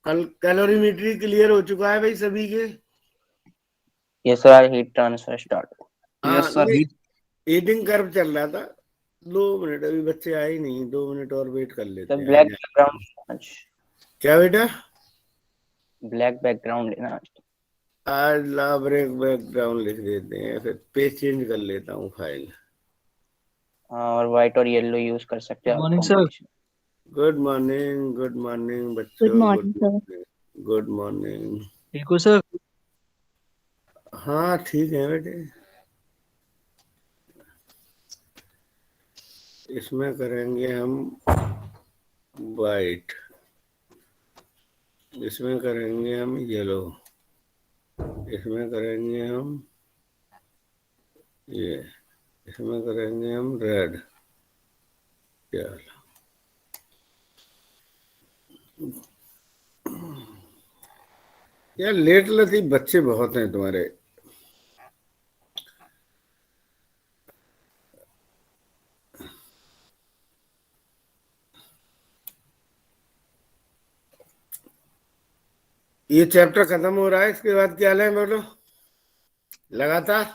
कल calorimetry clear हो चुका है भाई सभी के? ये सर हीट ट्रांसफर स्टार्ट। हाँ यस सर। नहीं, हीटिंग कर्व चल रहा था। 2 मिनट, अभी बच्चे आए ही नहीं, 2 मिनट और वेट कर लेते तो हैं, आ ब्लैक जाए। बैकग्राउंड, क्या बेटा? ब्लैक बैकग्राउंड लेना। आज ला ब्रेक बैकग्राउंड लिख देते हैं, फिर पेज चेंज कर लेता हूँ फाइल। और व्हाइट और येलो यूज कर सकते गुड हैं morning sir. Combination. Good morning good बच्चों, good morning sir. Morning, good morning. ठीक हो सर? हाँ ठीक है बेटे। इसमें करेंगे हम वाइट, इसमें करेंगे हम येलो, इसमें करेंगे हम ये, इसमें करेंगे हम रेड। चलो यार, लेट लतीफ बच्चे बहुत हैं तुम्हारे। ये चैप्टर खत्म हो रहा है, इसके बाद क्या लें बोलो लगातार?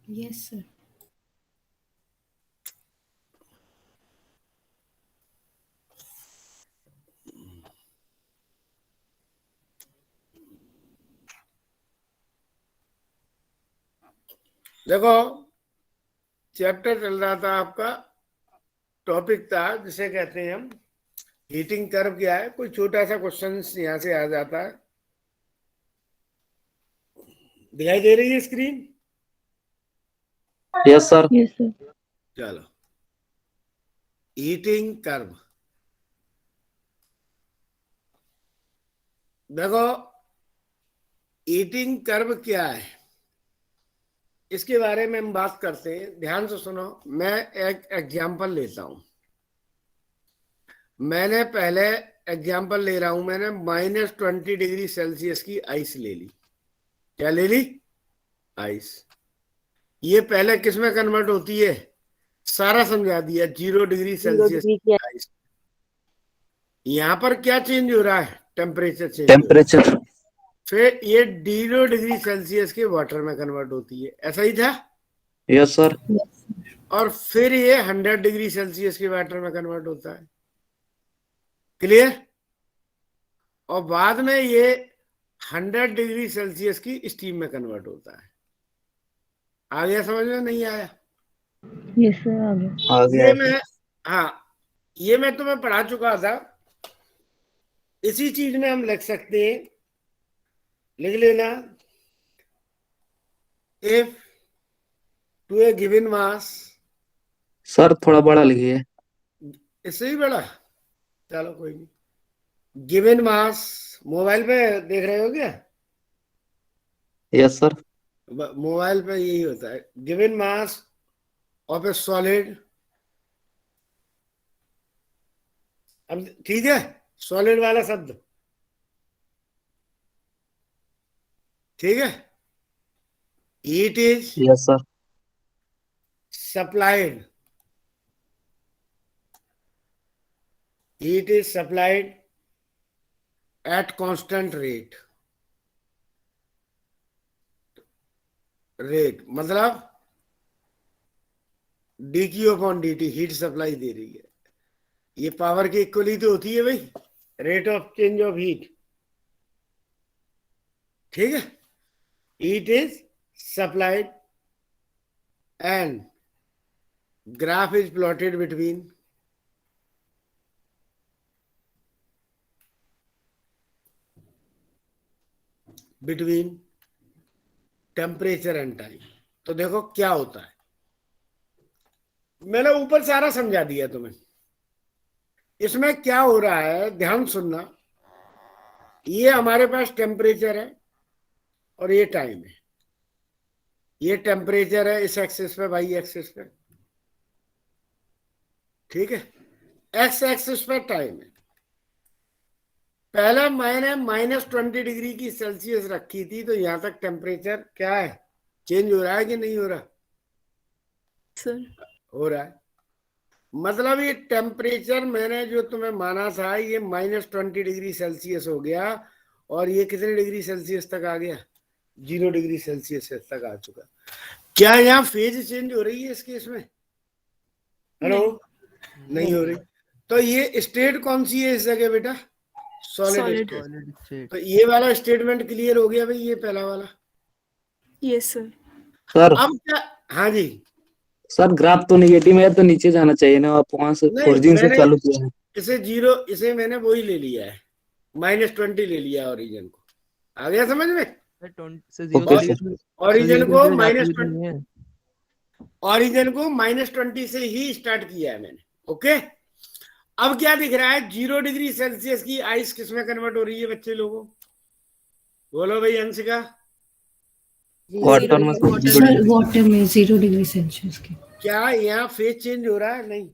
Yes sir. देखो, चैप्टर चल रहा था आपका, टॉपिक था जिसे कहते हैं हम हीटिंग कर्व क्या है। कोई छोटा सा क्वेश्चन यहाँ से आ जाता है। दिखाई दे रही है screen? Yes sir. Yes sir. चलो, हीटिंग कर्व देखो, हीटिंग कर्व क्या है इसके बारे में हम बात करते हैं। ध्यान से सुनो, मैं एक एग्जांपल लेता हूं। मैंने पहले एग्जांपल ले रहा हूं, मैंने -20 डिग्री सेल्सियस की आइस ले ली। क्या ले ली? आइस। ये पहले किस में कन्वर्ट होती है? सारा समझा दिया, 0 डिग्री सेल्सियस 0 डिग्री की की आइस। यहां पर क्या चेंज हो रहा है? टेम्परेचर चेंज हो रहा है। टेम्परेचर। फिर ये 0 डिग्री सेल्सियस के वाटर में कन्वर्ट होती है, ऐसा ही था। Yes sir. और फिर ये 100 डिग्री सेल्सियस के वाटर में कन्वर्ट होता है। क्लियर? और बाद में ये 100 डिग्री सेल्सियस की स्टीम में कन्वर्ट होता है। आ गया समझ में? नहीं आया? यस सर आ गया। आ ये गया सर। मैं, हाँ, ये मैं तुम्हें पढ़ा चुका था। इसी चीज में हम लिख सकते हैं, लिख लेना। If two A given mass, sir थोड़ा बड़ा लिखिए। इससे ही बड़ा? चलो कोई नहीं। गिवन मास, मोबाइल पे देख रहे हो क्या? Yes sir. मोबाइल पे यही होता है, given mass of a solid. अब ठीक है, सॉलिड वाला शब्द ठीक है। It is yes sir. Supplied, heat is supplied at constant rate मतलब D Q upon D T, heat supply दे रही है। ये पावर की इक्वली तो होती है भाई, rate of change of heat. ठीक है, heat is supplied and graph is plotted between temperature and time. तो देखो क्या होता है, मैंने ऊपर सारा समझा दिया तुम्हें। इसमें क्या हो रहा है ध्यान सुनना। ये हमारे पास टेम्परेचर है और ये टाइम है। ये टेम्परेचर है इस एक्सिस पे, वाई एक्सिस पे, ठीक है। एक्स एक्सिस पे टाइम है। पहले मैंने -20 डिग्री रखी थी, तो यहां तक टेम्परेचर क्या है, चेंज हो रहा है कि नहीं हो रहा? सर हो रहा है। मतलब ये टेम्परेचर मैंने जो तुम्हें माना था ये -20 डिग्री सेल्सियस हो गया, और ये कितने डिग्री सेल्सियस तक आ गया? 0 डिग्री सेल्सियस तक आ चुका। क्या यहाँ फेज चेंज हो रही है इस केस में? हेलो, नहीं हो रही। तो ये स्टेट कौन सी है इस जगह बेटा? Solid Solid. State. Solid state. तो ये वाला स्टेटमेंट क्लियर हो गया भाई, ये पहला वाला। Yes, sir. सर अब क्या? हाँ जी। सर ग्राफ तो नेगेटिव है तो नीचे जाना चाहिए ना, आप वहां से नहीं, ओरिजिन से मैंने चालू किया है। इसे मैंने वही ले लिया है, -20 ले लिया ओरिजिन को। आ गया समझ में? 20 से 0 ओके से सर। ओरिजिन को जाता भी तो नहीं है। -20 से ही स्टार्ट किया है मैंने। ओके, अब क्या दिख रहा है? 0 डिग्री सेल्सियस की आइस किस में कन्वर्ट हो रही है बच्चे लोगों? बोलो भाई अंशिका। वाटर में सर वाटर में 0 डिग्री सेल्सियस की। क्या यहाँ फेज चेंज हो रहा है? नहीं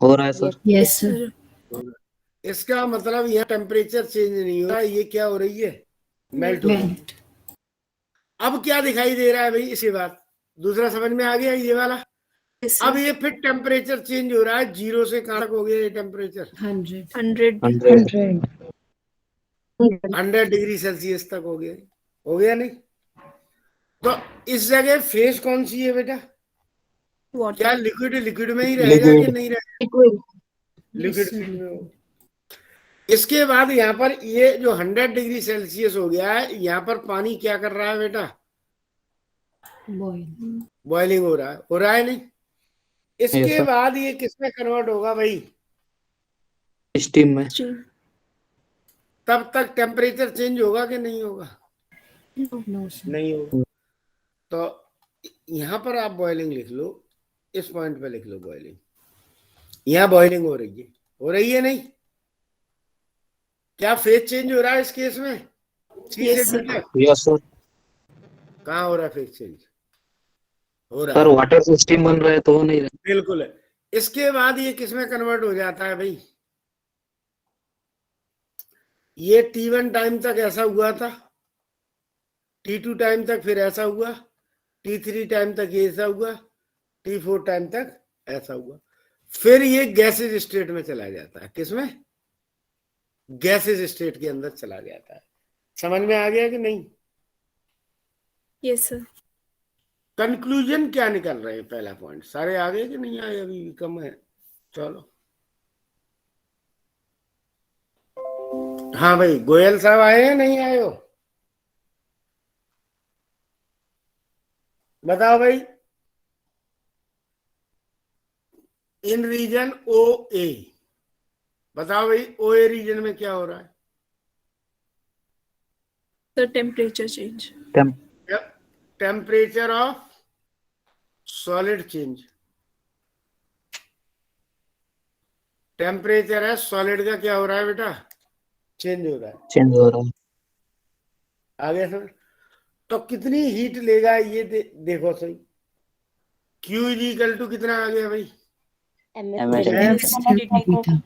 हो रहा है सर। Yes sir. इसका मतलब यहाँ टेम्परेचर चेंज नहीं हो रहा, ये क्या हो रही है? मेल्ट हो रही है। मेल्ट। अब क्या दिखाई दे रहा है भाई इसी बात? दूसरा समझ में आ गया ये वाला? Yes, अब sir. ये फिर टेम्परेचर चेंज हो रहा है, 0 से कहाँ तक हो गया ये टेम्परेचर? 100। 100. 100। 100 डिग्री सेल्सियस तक हो गया। हो गया नहीं? तो इस जगह फेज कौन सी है बेटा? Water. क्या लिक्विड लिक्विड में ही रहेगा कि लिक्विड। नहीं रहेगा? लिक्विड। लिक्विड में होगा। इसके बाद यहाँ पर ये जो 100 डिग्री सेल्सियस हो गया है, यहाँ पर पानी क्या कर रहा है बेटा? बॉइल। बॉइलिंग हो रहा है नहीं? यस इसके सर। बाद ये किसमें कन्वर्ट होगा भाई? स्टीम में। Steam. तब तक टेम्परेचर चेंज होगा कि नहीं होगा? No. No sir. नहीं होगा। तो यहाँ पर आप बॉइलिंग लिख लो, इस पॉइंट पे लिख लो बॉइलिंग। यहाँ बॉइलिंग हो रही है, हो रही है नहीं? क्या फेज चेंज हो रहा है इस केस में? सी Yes, से sir. डी तक? Yes sir. कहाँ हो रहा है फेज चेंज? हो रहा सर है, वाटर से स्टीम बन रहा है तो हो नहीं रहा। बिल्कुल है। इसके बाद ये किसमें कन्वर्ट हो जाता है भाई? ये T1 टाइम तक ऐसा हुआ था, T2 टाइम तक फिर ऐसा हुआ, T3 टाइम तक ये ऐसा हुआ, T4 टाइम तक ऐसा हुआ, फिर ये गैसेज स्टेट में चला जाता है। किसमें? गैसेज स्टेट के अंदर चला जाता है। समझ में आ गया कि नहीं? Yes, sir. कंक्लूजन क्या निकल रहे हैं? पहला पॉइंट सारे आ गए कि नहीं आए? अभी भी कम है। चलो, हाँ भाई, गोयल साहब आए हैं नहीं आए हो? बताओ भाई। इन रीजन ओ ए, बताओ भाई ओ ए रीजन में क्या हो रहा है? The temperature change. Temperature of solid change. Temperature है सॉलिड का, क्या हो रहा है बेटा? चेंज हो रहा है। चेंज हो रहा है। आगे सर, तो कितनी हीट लेगा ये देखो सही। Q इज इक्वल टू कितना आ गया भाई? बीटा।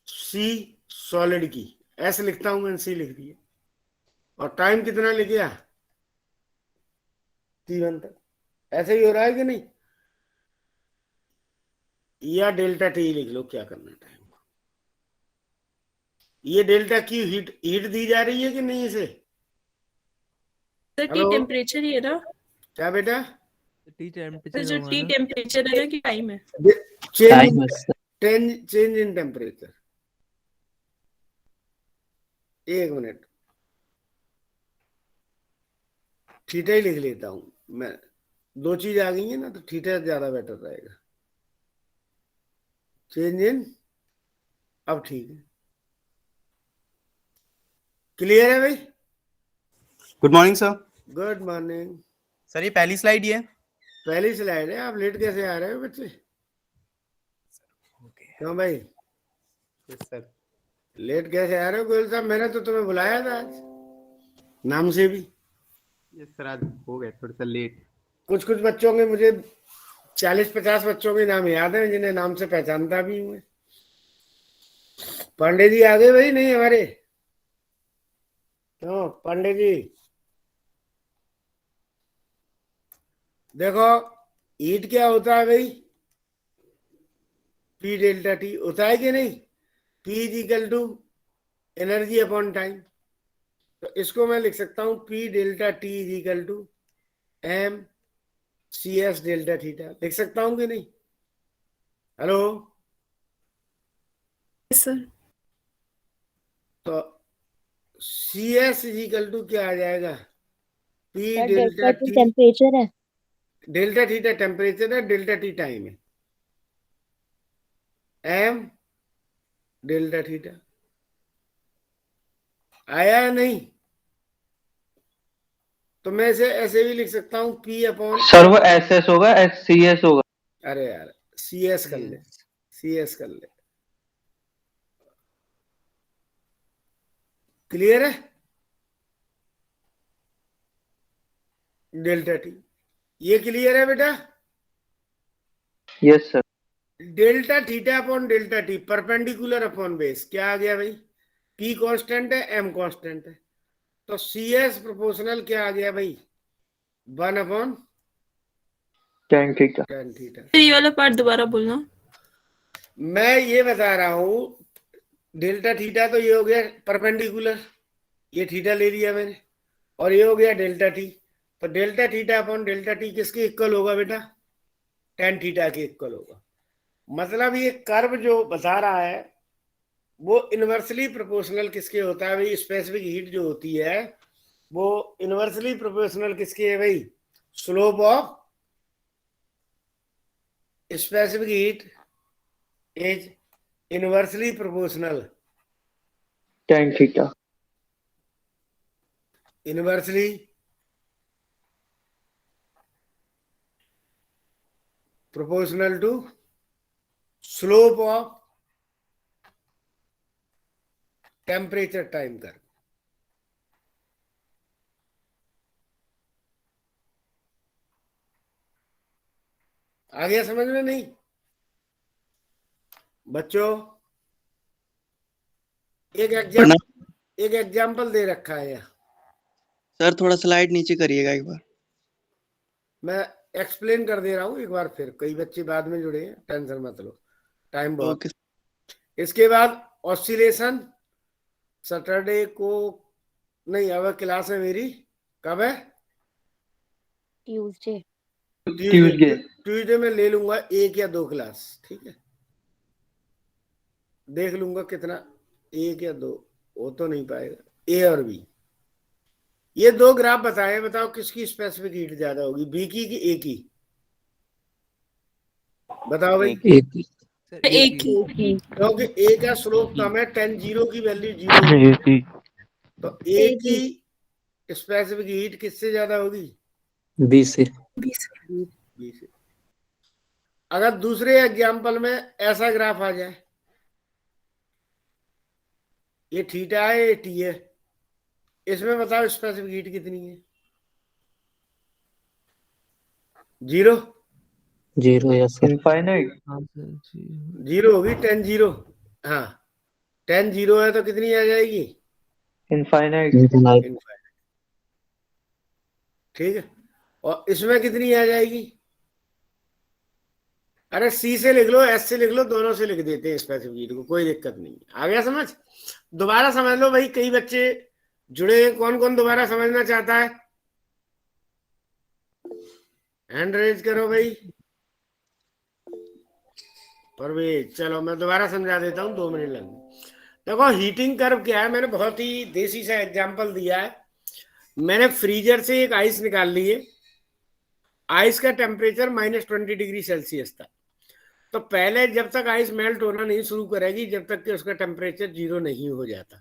C सॉलिड की, ऐसे लिखता हूं मैंने, C लिख दिया। और टाइम कितना लिख गया? T1 तक। ऐसे ही हो रहा है कि नहीं? या डेल्टा T लिख लो, क्या करना है टाइम को। ये डेल्टा Q हीट हीट दी जा रही है कि नहीं इसे? Sir, T हेलो, temperature ही है ना? क्या बेटा? टी Sir, टेम्परेचर जो होगा T ना। temperature है ना कि time है? टाइम है सर। Change in temperature. एक मिनट, थीटा ही लिख लेता हूं मैं। दो चीज आ गई है ना, तो थीटा ज्यादा बेटर रहेगा। चेंज इन, अब ठीक है, क्लियर है भाई? Good morning sir. Good morning. Sir ये पहली स्लाइड ही है। पहली स्लाइड है। आप लेट कैसे आ रहे हो बच्चे? क्यों भाई यस सर। लेट कैसे आ रहे हो गोयल साहब? मैंने तो तुम्हें बुलाया था आज, नाम से भी। यस सर, आज हो गए थोड़ा सा लेट। कुछ कुछ बच्चों के, मुझे 40-50 बच्चों के नाम याद है, जिन्हें नाम से पहचानता भी हूँ। पांडे जी आ गए भाई? नहीं हमारे? क्यों पांडे जी? देखो हीट क्या होता है भाई, पी डेल्टा टी होता है कि नहीं, P is equal to energy upon time. तो इसको मैं लिख सकता हूं P delta T is equal to M C S delta theta, लिख सकता हूं कि नहीं? हेलो, सर तो C S is equal to क्या आ जाएगा, P sir delta delta T T, temperature है। डेल्टा थीटा टेम्परेचर है, डेल्टा टी टाइम है, एम डेल्टा थीटा। आया या नहीं? तो मैं इसे ऐसे भी लिख सकता हूं पी अपॉन, सर वो एस एस होगा, एस सी एस होगा। अरे यार सी एस कर ले, सी एस कर ले, क्लियर है? डेल्टा टी, ये क्लियर है बेटा? Yes sir. Delta theta upon delta T perpendicular upon base, क्या आ गया भाई, पी कांस्टेंट है, एम कांस्टेंट है, तो सी एस प्रोपोर्शनल क्या आ गया भाई, 1 upon tan theta. Tan theta. ये वाला पार्ट दोबारा बोलना। मैं ये बता रहा हूं डेल्टा थीटा तो ये हो गया परपेंडिकुलर, ये थीटा ले लिया मैंने, और ये हो गया डेल्टा टी। तो delta theta upon delta T किसके इक्वल होगा बेटा, टेन थीटा के इक्वल होगा। मतलब ये कर्व जो बता रहा है वो इनवर्सली प्रोपोर्शनल किसके होता है भाई, स्पेसिफिक हीट जो होती है वो इनवर्सली प्रोपोर्शनल किसके है भाई, slope of specific heat is inversely proportional, tan theta. Inversely proportional to slope of temperature time curve. आ गया समझ में? नहीं बच्चों, एक एग्जाम्पल दे रखा है यहाँ, सर थोड़ा स्लाइड नीचे करिएगा एक बार। मैं एक्सप्लेन कर दे रहा हूँ एक बार फिर, कई बच्चे बाद में जुड़े हैं, टेंशन मत लो, टाइम बहुत। ओके। इसके बाद ऑसिलेशन, सैटरडे को नहीं, अब क्लास है मेरी, कब है, ट्यूसडे। ट्यूसडे में ले लूंगा 1 या 2 क्लास, ठीक है, देख लूंगा कितना, 1 या 2, वो तो नहीं पाएगा। ए और बी, ये 2 ग्राफ बताए, बताओ किसकी स्पेसिफिक हीट ज्यादा होगी, बी की कि ए की, बताओ भाई। एक सर एक ही। क्योंकि ए का स्लोप कम है, 10 जीरो की वैल्यू 0, तो ए की स्पेसिफिक हीट किससे ज्यादा होगी, 20 से। बी से। अगर दूसरे एग्जाम्पल में ऐसा ग्राफ आ जाए, ये थीटा है, ये टी है, इसमें बताओ स्पेसिफिक हीट कितनी है, 0 0 या सर। इनफाइनाइट। हाँ सर जी। 0 होगी, 10 जीरो, हाँ 10 जीरो है तो कितनी आ जाएगी, इनफाइनाइट। इनफाइनाइट, ठीक है। और इसमें कितनी आ जाएगी, अरे सी से लिख लो, एस से लिख लो, दोनों से लिख देते हैं स्पेसिफिक हीट को, कोई दिक्कत नहीं। आ गया समझ? दोबारा समझ लो भाई, कई बच्चे जुड़े हैं, कौन कौन दोबारा समझना चाहता है, हैंड रेज करो भाई। परवेज, चलो मैं दोबारा समझा देता हूँ, 2 मिनट लगेंगे। देखो हीटिंग कर्व क्या है, मैंने बहुत ही देसी सा एग्जांपल दिया है। मैंने फ्रीजर से एक आइस निकाल ली है, आइस का टेम्परेचर -20 डिग्री सेल्सियस था। तो पहले जब तक आइस मेल्ट होना नहीं शुरू करेगी, जब तक कि उसका टेम्परेचर 0 नहीं हो जाता।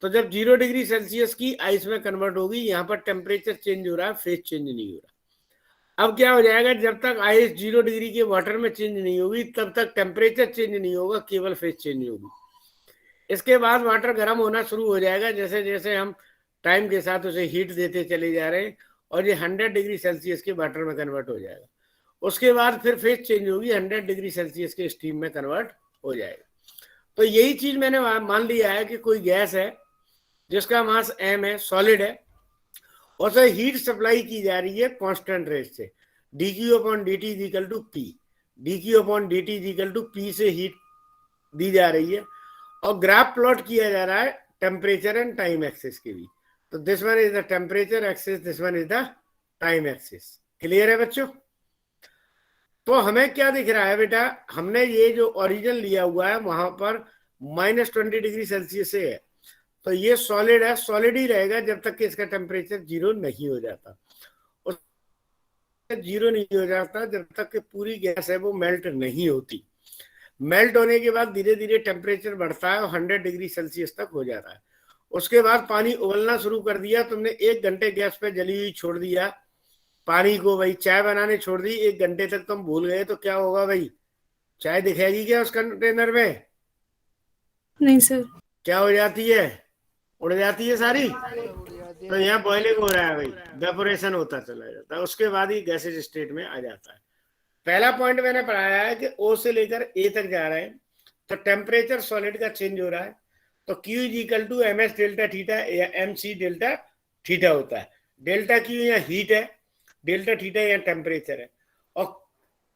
तो जब 0 डिग्री सेल्सियस की आइस में कन्वर्ट होगी, यहाँ पर टेम्परेचर चेंज हो रहा है, फेज चेंज नहीं हो रहा। अब क्या हो जाएगा, जब तक आइस 0 डिग्री के वाटर में चेंज नहीं होगी तब तक टेम्परेचर चेंज नहीं होगा, केवल फेज चेंज होगी। इसके बाद वाटर गर्म होना शुरू हो जाएगा, जैसे जैसे हम टाइम के साथ उसे हीट देते चले जा रहे हैं, और ये 100 डिग्री सेल्सियस के वाटर में कन्वर्ट हो जाएगा। उसके बाद फिर फेज चेंज होगी, 100 डिग्री सेल्सियस के स्टीम में कन्वर्ट हो जाएगा। तो यही चीज मैंने मान लिया है कि कोई गैस है जिसका मास m है, सॉलिड है, और उसे हीट सप्लाई की जा रही है कांस्टेंट रेट से। dq upon dt is equal to p। dq upon dt is equal to p से हीट दी जा रही है और ग्राफ प्लॉट किया जा रहा है टेम्परेचर एंड टाइम एक्सिस के भी। तो this one is the temperature axis, this one is the time axis. Clear है बच्चों? तो हमें क्या दिख रहा है बेटा, हमने ये जो ओरिजिन लिया हुआ है वहां पर -20 डिग्री सेल्सियस से है, तो ये सॉलिड है, सॉलिड ही रहेगा जब तक कि इसका टेम्परेचर 0 नहीं हो जाता। और 0 नहीं हो जाता जब तक कि पूरी गैस है वो मेल्ट नहीं होती। मेल्ट होने के बाद धीरे धीरे टेम्परेचर बढ़ता है और 100 डिग्री सेल्सियस तक हो जाता है। उसके बाद पानी उबलना शुरू कर दिया तुमने, 1 घंटे गैस पे जली हुई छोड़ दिया पानी को, भाई चाय बनाने छोड़ दी, 1 घंटे तक तुम भूल गए, तो क्या होगा भाई, चाय दिखेगी क्या उस कंटेनर में? नहीं सर। क्या हो जाती है? उड़ जाती है सारी। तो यहाँ बॉइलिंग हो रहा है भाई, वेपोरेशन होता चला जाता है, उसके बाद ही गैसेज स्टेट में आ जाता है। पहला पॉइंट मैंने पढ़ाया है कि O से लेकर A तक जा रहे हैं तो टेम्परेचर सॉलिड का चेंज हो रहा है, तो Q is equal to MS delta theta या MC डेल्टा थीटा होता है। डेल्टा Q यहाँ हीट है, डेल्टा थीटा यहाँ टेम्परेचर है, और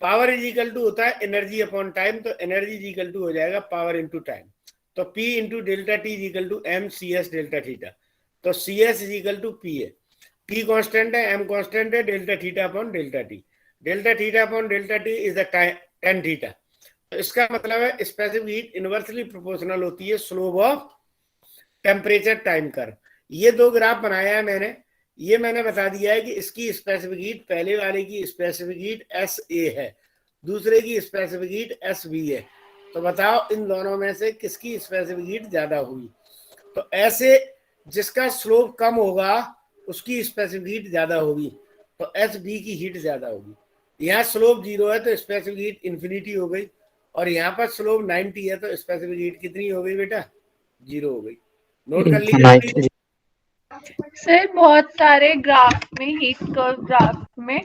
पावर इज इक्वल टू होता है एनर्जी अपॉन टाइम, तो एनर्जी इज इक्वल टू हो जाएगा पावर इंटू टाइम। तो P into delta T is equal to MC delta theta, तो CS is equal to P है। P कॉन्स्टेंट है, M constant है, delta theta upon delta T, delta theta upon delta T is the tan theta. तो इसका मतलब है specific heat inversely proportional होती है slope of temperature time curve. ये 2 ग्राफ बनाया है मैंने, ये मैंने बता दिया है कि इसकी स्पेसिफिक हीट, पहले वाले की स्पेसिफिक हीट SA है, दूसरे की स्पेसिफिक हीट SB है। तो बताओ इन दोनों में से किसकी स्पेसिफिक हीट ज्यादा हुई? तो ऐसे जिसका स्लोप कम होगा उसकी स्पेसिफिक हीट ज्यादा होगी, तो SB की हीट ज्यादा होगी। यहाँ स्लोप 0 है तो स्पेसिफिक हीट इंफिनिटी हो गई, और यहाँ पर स्लोप 90 है तो स्पेसिफिक हीट कितनी हो गई बेटा? 0 हो गई। नोट कर लीजिए। सर बहुत सारे ग्राफ में, हीट कर्व ग्राफ में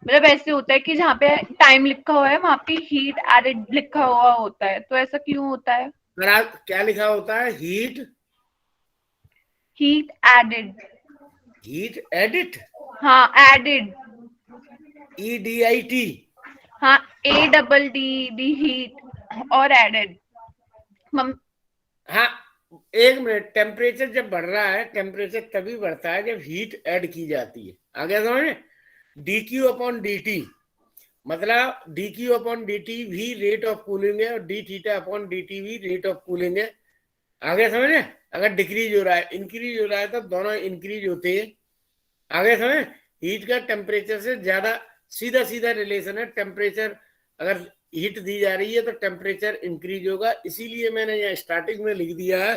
मतलब ऐसे होता है कि जहाँ पे टाइम लिखा हुआ है वहां पे हीट एडेड लिखा हुआ होता है, तो ऐसा क्यों होता है? क्या लिखा होता है? Heat added. हीट एडिट, हाँ एडेड, EDIT। हाँ ADD हीट और एडेड। हाँ, 1 मिनट, टेम्परेचर जब बढ़ रहा है, टेम्परेचर तभी बढ़ता है जब हीट ऐड की जाती है। आगे समझ? DQ अपॉन DT, मतलब DQ अपॉन DT भी रेट ऑफ कूलिंग है और D थीटा अपॉन DT भी रेट ऑफ कूलिंग है। आगे समझे? अगर डिक्रीज हो रहा है, इंक्रीज हो रहा है, तो दोनों इंक्रीज होते हैं। आगे समझे? हीट का टेम्परेचर से ज्यादा सीधा सीधा रिलेशन है। टेम्परेचर अगर हीट दी जा रही है तो टेम्परेचर इंक्रीज होगा, इसीलिए मैंने यहाँ स्टार्टिंग में लिख दिया है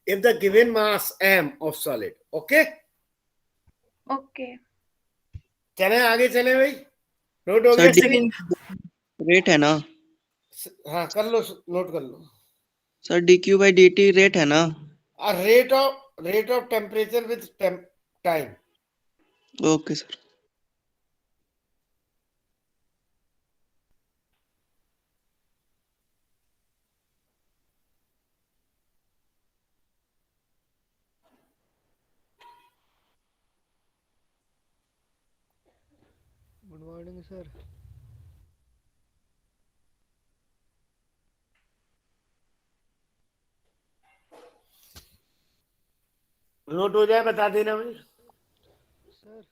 if the given mass m of solid. Okay okay, चले आगे चले भाई, नोट हो गया? रेट है ना हाँ कर लो, नोट कर लो सर, dq/dt रेट है ना? Rate of temperature with time. Okay sir. Good morning sir. Note हो जाए बता देना भाई। सर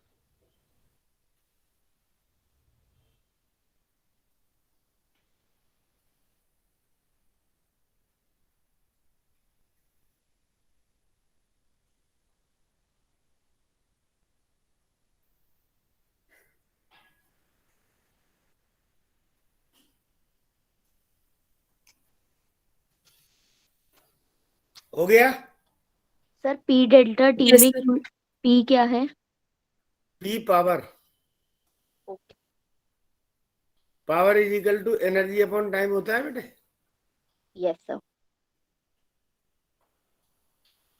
हो गया? Sir P delta T Yes, में sir. P क्या है? P power, power is equal to energy upon time होता है बेटे। Yes sir.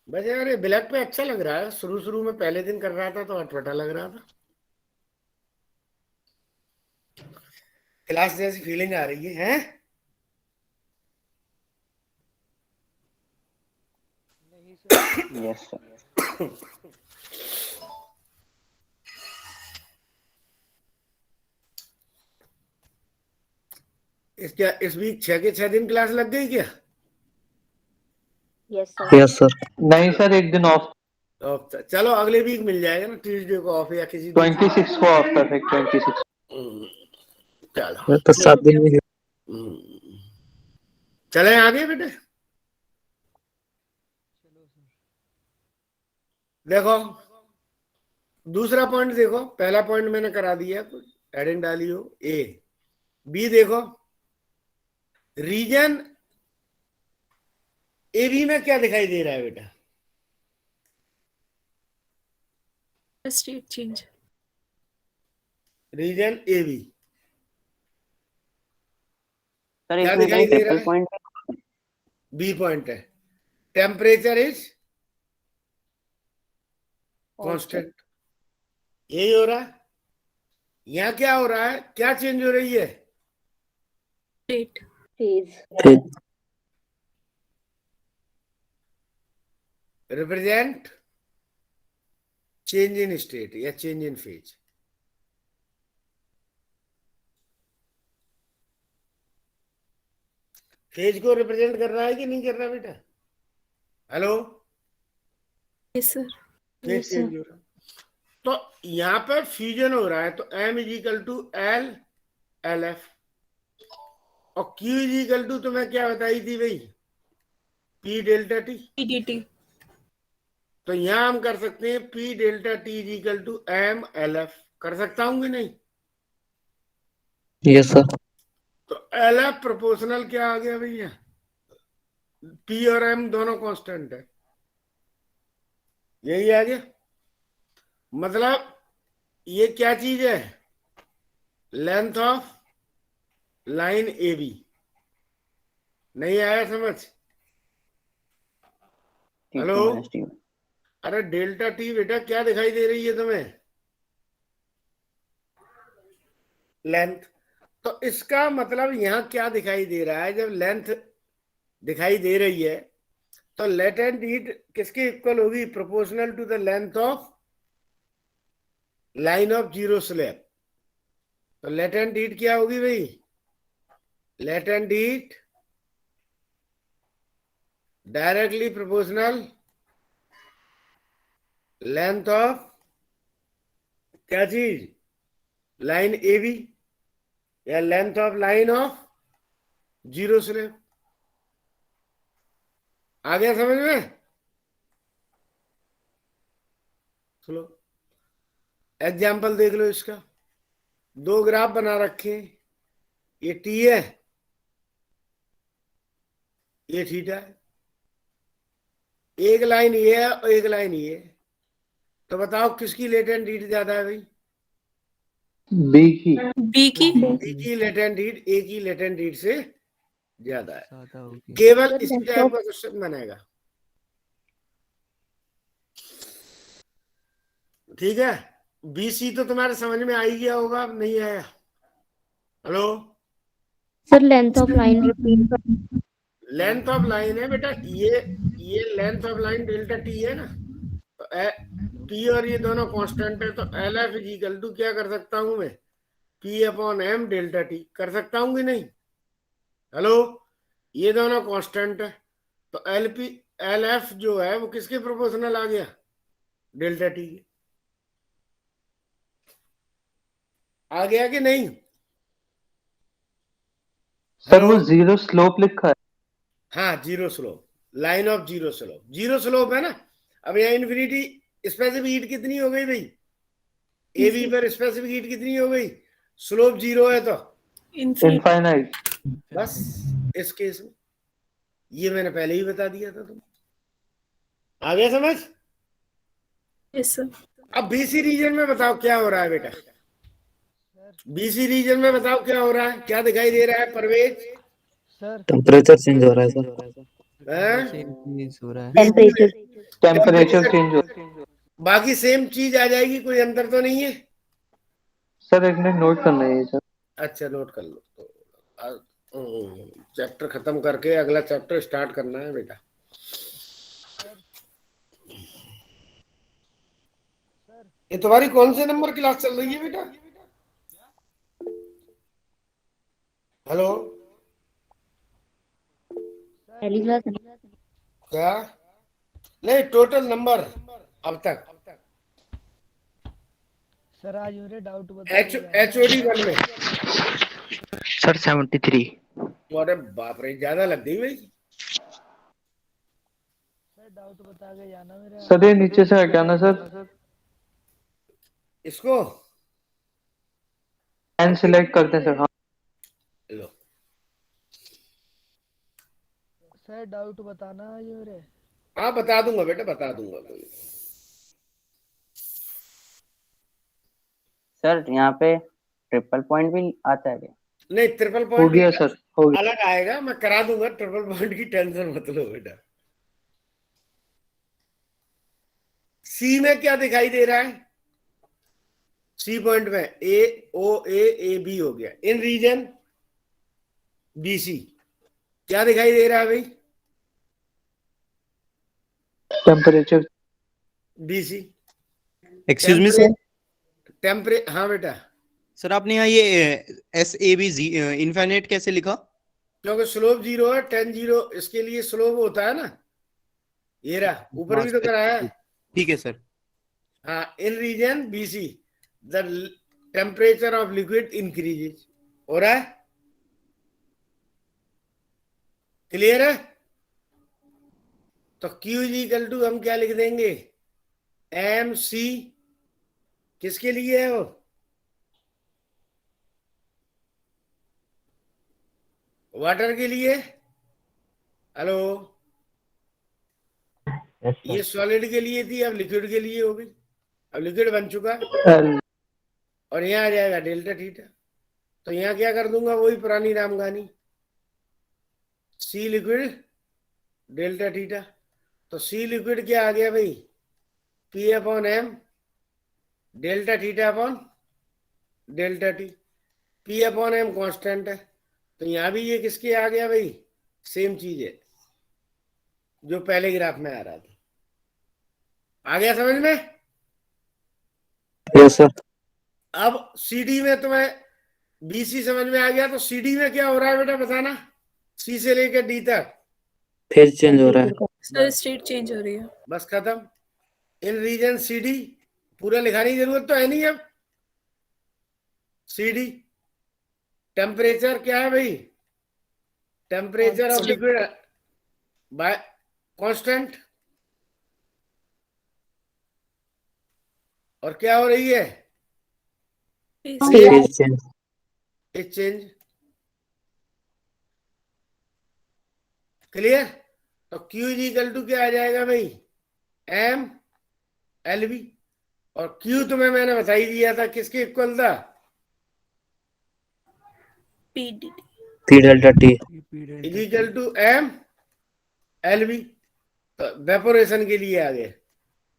वैसे यार ये ब्लैक पे अच्छा लग रहा है, शुरू शुरू में पहले दिन कर रहा था तो अटपटा लग रहा था, क्लास जैसी फीलिंग आ रही है, हैं? नहीं सर। Yes sir. इस वीक 6 के 6 दिन क्लास लग गई क्या? Yes sir. Yes sir. नहीं सर, एक दिन ऑफ। चलो अगले वीक मिल जाएगा ना, ट्यूसडे को ऑफ या किसी दिन। 26 को ऑफ कर रहे 26। चलो तो 7 दिन में चले आगे बेटे। देखो दूसरा पॉइंट देखो, पहला पॉइंट मैंने करा दिया, कुछ हेडिंग डाली हो। ए बी देखो, रीजन ए बी में क्या दिखाई दे रहा है बेटा? State change. Region A B sir क्या इसमें दिखाई कहीं दे रहा ट्रिपल है? पॉइंट बी पॉइंट है। टेम्परेचर इज कांस्टेंट, यही हो रहा है। यहां क्या हो रहा है, क्या चेंज हो रही है? State. Phase. Represent change in state या चेंज इन फेज। फेज को रिप्रेजेंट कर रहा है कि नहीं कर रहा बेटा? Hello, yes sir. Phase change हो रहा है। तो यहां पर फ्यूजन हो रहा है, तो M is equal to L L F, और Q इज इक्वल टू तुम्हें क्या बताई थी भाई? P delta T. ईडीटी। तो यहां हम कर सकते हैं P delta T is equal to M L F. कर सकता हूं कि नहीं? Yes sir. तो एल एफ प्रोपोर्शनल क्या आ गया भैया? P और M दोनों कांस्टेंट है, यही आ गया। मतलब ये क्या चीज है? Length of line A B. नहीं आया समझ? हेलो, अरे डेल्टा टी बेटा क्या दिखाई दे रही है तुम्हें? लेंथ। तो इसका मतलब यहां क्या दिखाई दे रहा है? जब लेंथ दिखाई दे रही है तो लेटेंट हीट किसके इक्वल होगी? Proportional to the length of line of zero slab. तो लेटेंट हीट क्या होगी भाई? Latent heat directly proportional length of क्या चीज? लाइन ए बी, या length of line of zero slab. आ गया समझ में? चलो एग्जाम्पल देख लो इसका। दो ग्राफ बना रखे, ये टी है, ये थीटा है। एक लाइन ये है और एक लाइन ये है। तो बताओ किसकी लेटेंट हीट ज्यादा है भाई? बी की। बी की। बी की लेटेंट हीट ए की लेटेंट हीट से ज्यादा है। केवल इसी टाइप का क्वेश्चन बनेगा, ठीक है। बीसी तो तुम्हारे समझ में आ ही गया होगा, नहीं आया? Hello sir length of line repeat. Length of line है बेटा, ये length of line delta T है ना। तो पी और ये दोनों कांस्टेंट है, तो L F is equal to क्या कर सकता हूं मैं? P upon M delta T. कर सकता हूं कि नहीं? हेलो, ये दोनों कांस्टेंट है, तो एल एफ जो है वो किसके प्रोपोर्शनल आ गया? डेल्टा टी के। आ गया कि नहीं? सर वो जीरो स्लोप लिखा है। हाँ, zero slope, line of zero slope. Zero slope है ना। अब यहाँ इन्फिनिटी स्पेसिफिक हीट कितनी हो गई भाई? ए बी पर स्पेसिफिक हीट कितनी हो गई? स्लोप जीरो है तो इनफाइनाइट। बस इस केस में ये मैंने पहले ही बता दिया था तुम। आ गया समझ? Yes sir. अब बीसी रीजन में बताओ क्या हो रहा है बेटा? बीसी रीजन में बताओ क्या हो रहा है? क्या दिखाई दे रहा है परवेज? सर टेम्परेचर चेंज हो रहा है सर। टेम्परेचर। टेम्परेचर चेंज हो। बाकी सेम चीज आ जाएगी, कोई अंतर तो नहीं है? सर एक मिनट नोट करना है ये सर। अच्छा नोट कर लो। तो चैप्टर खत्म करके अगला चैप्टर स्टार्ट करना है बेटा। ये तुम्हारी कौन से नंबर क्लास चल रही है बेटा? हेलो पहली क्लास क्या? नहीं, टोटल नंबर अब तक सर आज मेरे डाउट HOD 1 में। सर 73। अरे बाप रे, ज्यादा लग गई भाई। सर डाउट बता के जाना मेरा। सर ये नीचे से हटाना सर, इसको एंड सिलेक्ट करते हैं सर। हाँ लो, सर डाउट बताना आज मेरे। हाँ बता दूंगा बेटा, बता दूंगा। सर यहाँ पे ट्रिपल पॉइंट भी आता है क्या? नहीं, ट्रिपल हो पॉइंट गया सर, हो गया। अलग आएगा, मैं करा दूंगा। ट्रिपल पॉइंट की टेंशन मत लो बेटा। सी में क्या दिखाई दे रहा है? सी पॉइंट में A B हो गया। इन रीजन BC क्या दिखाई दे रहा है भाई? Temperature BC excuse me sir. हाँ बेटा, सर आपने यहाँ ये SAB इनफाइनाइट कैसे लिखा? क्योंकि स्लोप 0 है, 10 0 इसके लिए स्लोप होता है ना। ये रहा, ऊपर भी तो कराया है। ठीक है सर। हाँ, in region BC the temperature of liquid increases. हो रहा है? क्लियर है? तो Q = हम क्या लिख देंगे? MC किसके लिए है वो? वाटर के लिए। हेलो, ये सॉलिड के लिए थी, अब लिक्विड के लिए हो गई। अब लिक्विड बन चुका है एल। और यहाँ आ जाएगा डेल्टा थीटा। तो यहाँ क्या कर दूंगा? वही पुरानी रामगानी, C लिक्विड डेल्टा थीटा। तो C लिक्विड क्या आ गया भाई? P/M delta theta upon delta T। P/M constant है, तो यहां भी ये किसके आ गया भाई? सेम चीज है जो पहले ग्राफ में आ रहा था। आ गया समझ में? Yes sir. अब CD में तुम्हें BC समझ में आ गया, तो CD में क्या हो रहा है बेटा बताना? C से लेकर D तक फेज चेंज हो रहा है। सर स्टेट चेंज हो रही है। बस खत्म। इन रीजन CD पूरा लिखाने की जरूरत तो है नहीं। अब CD टेम्परेचर क्या है भाई? Temperature of liquid bye constant. और क्या हो रही है? Phase change. Phase change. Clear? तो Q = क्या आ जाएगा भाई? MLV। और Q तुम्हें मैंने बता ही दिया था, किसके इक्वल था? PDT। P delta T = MLV। तो वेपोरेशन के लिए आ गए,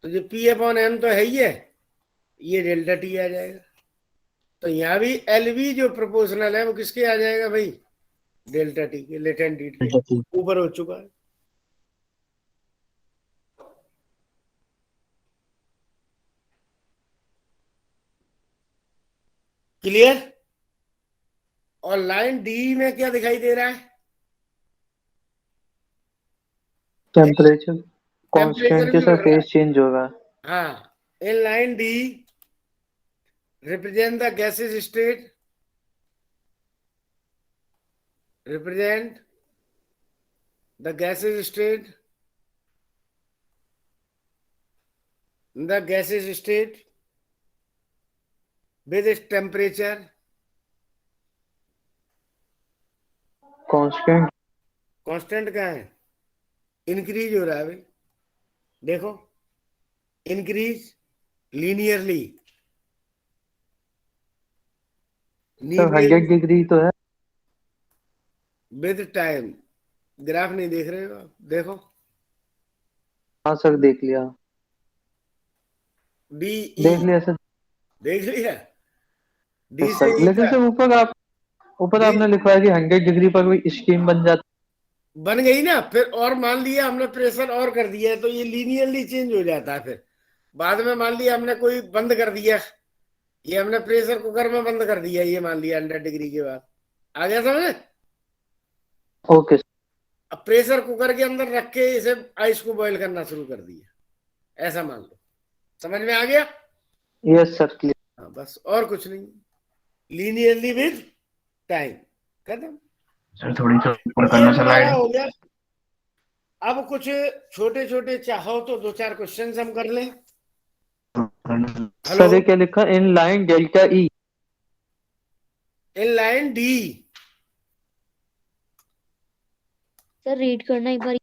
तो जो P/M तो है ही है, ये डेल्टा T आ जाएगा। तो यहाँ भी LV जो प्रोपोर्शनल है वो किसके आ जाएगा भाई? डेल्टा T के, लेटेंट हीट के ऊपर हो चुका है। क्लियर? और लाइन D में क्या दिखाई दे रहा है? टेम्परेचर कांस्टेंट के भी साथ बढ़ रहा है। फेज चेंज होगा। हाँ, in line D represent the gaseous state, represent the gaseous state, with its temperature। Constant क्या है? इंक्रीज हो रहा है भाई। देखो, इंक्रीज लीनियरली। सर 100 डिग्री तो है। With time. ग्राफ नहीं देख रहे हो आप? देखो, हाँ सर देख लिया, DE देख लिया सर। देख लिया। D Yes, से सर। E लेकिन का सर ऊपर आपने लिखवाया कि 100 डिग्री पर कोई स्टीम बन जाती। बन गई ना। फिर और मान लिया हमने प्रेशर और कर दिया है, तो ये लीनियरली चेंज हो जाता है। फिर बाद में मान लिया हमने कोई बंद कर दिया, ये हमने प्रेशर कुकर में बंद कर दिया, ये मान लिया 100 डिग्री के बाद। आ गया समझ? ओके। अब प्रेशर कुकर के अंदर रख के इसे आइस को बॉईल करना शुरू कर दिया, ऐसा मान लो। समझ में आ गया? Yes sir clear. हाँ, बस और कुछ नहीं, लीनियरली विद टाइम, खत्म। सर थोड़ी तो ऊपर करना चला है। हो गया। अब कुछ छोटे छोटे चाहो तो 2-4 क्वेश्चन हम कर लें। सर ये क्या लिखा, in line delta E, in line D. Sir read करना एक बार।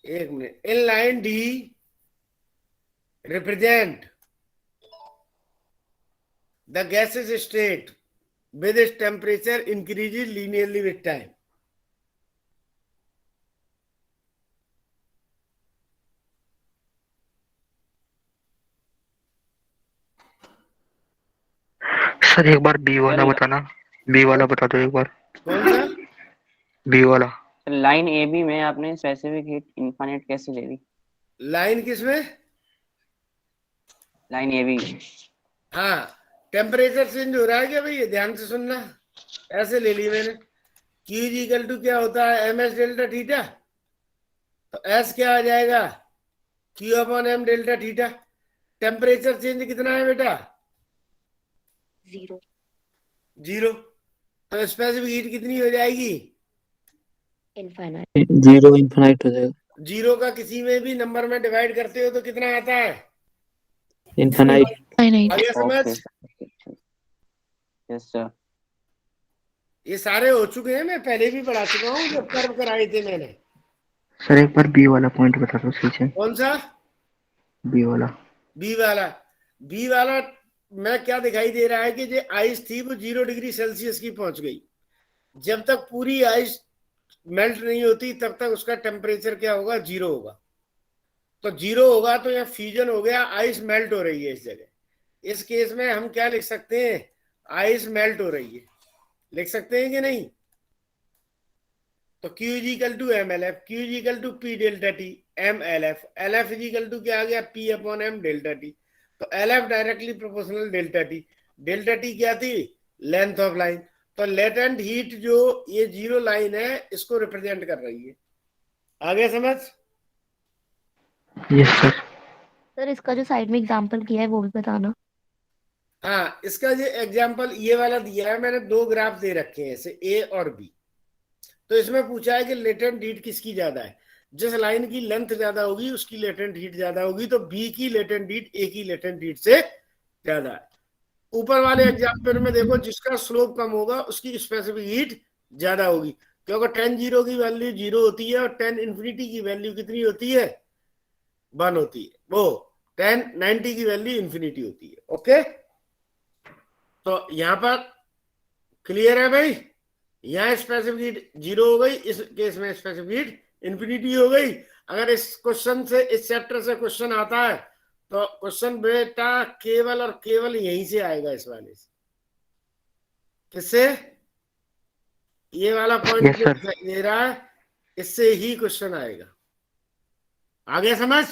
एक minute. In line D represent the gaseous state with its temperature increases linearly with time. Sir एक बार बी वाला बताना, बी वाला बता दो एक बार। कौन सा? बी वाला। लाइन ए बी में आपने स्पेसिफिक हीट इनफाइनाइट कैसे ले ली? लाइन किसमें? Line A B. हाँ, टेम्परेचर चेंज हो रहा है क्या भैया? ध्यान से सुनना, ऐसे ले ली मैंने। Q इक्वल टू क्या होता है? ms delta theta. तो S क्या आ जाएगा? Q upon m delta theta. Temperature change कितना है बेटा? 0। तो स्पेसिफिक हीट कितनी हो जाएगी? इनफाइनाइट। 0 इनफाइनाइट हो जाएगा। 0 का किसी में भी नंबर में डिवाइड करते हो तो कितना आता है? इनफाइनाइट। आगे समझ? Yes sir. ये सारे हो चुके हैं, मैं पहले भी पढ़ा चुका हूँ जब कर्व कराए थे मैंने। सर एक बार बी वाला पॉइंट बता दो सही से। कौन सा? बी वाला। बी वाला। बी वाला में क्या दिखाई दे रहा है कि जो आइस थी वो 0 डिग्री सेल्सियस की पहुंच गई। जब तक पूरी आइस मेल्ट नहीं होती तब तक उसका टेम्परेचर क्या होगा? 0 होगा। तो 0 होगा तो यहाँ फ्यूजन हो गया, आइस मेल्ट हो रही है इस जगह। इस केस में हम क्या लिख सकते हैं? आइस मेल्ट हो रही है, लिख सकते हैं कि नहीं? तो Q equal to MLF, Q equal to P delta T, MLF, LF equal to क्या आ गया? P upon M delta T। तो LF directly proportional delta T। Delta T क्या थी? Length of line. तो लेटेंट हीट जो ये 0 line है इसको रिप्रेजेंट कर रही है। आगे समझ? Yes sir. सर इसका जो साइड में एग्जांपल किया है वो भी बताना। हाँ, इसका जो एग्जाम्पल ये वाला दिया है मैंने, 2 ग्राफ दे रखे हैं ऐसे A और B। तो इसमें पूछा है कि लेटेंट हीट किसकी ज्यादा है। जिस लाइन की लेंथ ज्यादा होगी उसकी लेटेंट हीट ज्यादा होगी। तो B की लेटेंट हीट A की लेटेंट हीट से ज्यादा है। ऊपर वाले एग्जाम्पल में देखो, जिसका स्लोप कम होगा उसकी स्पेसिफिक हीट ज्यादा होगी, क्योंकि 10 0 की वैल्यू 0 होती है और 10 इन्फिनिटी की वैल्यू कितनी होती है? 1 होती है। वो 10 90 की वैल्यू इन्फिनिटी होती है। ओके, तो यहां पर क्लियर है भाई? यहाँ स्पेसिफिक हीट 0 हो गई, इस केस में स्पेसिफिक हीट इन्फिनिटी हो गई। अगर इस क्वेश्चन से, इस चैप्टर से क्वेश्चन आता है तो क्वेश्चन बेटा केवल और केवल यहीं से आएगा, इस वाले से। किससे? ये वाला पॉइंट जो दे रहा है इससे ही क्वेश्चन आएगा। आगे समझ?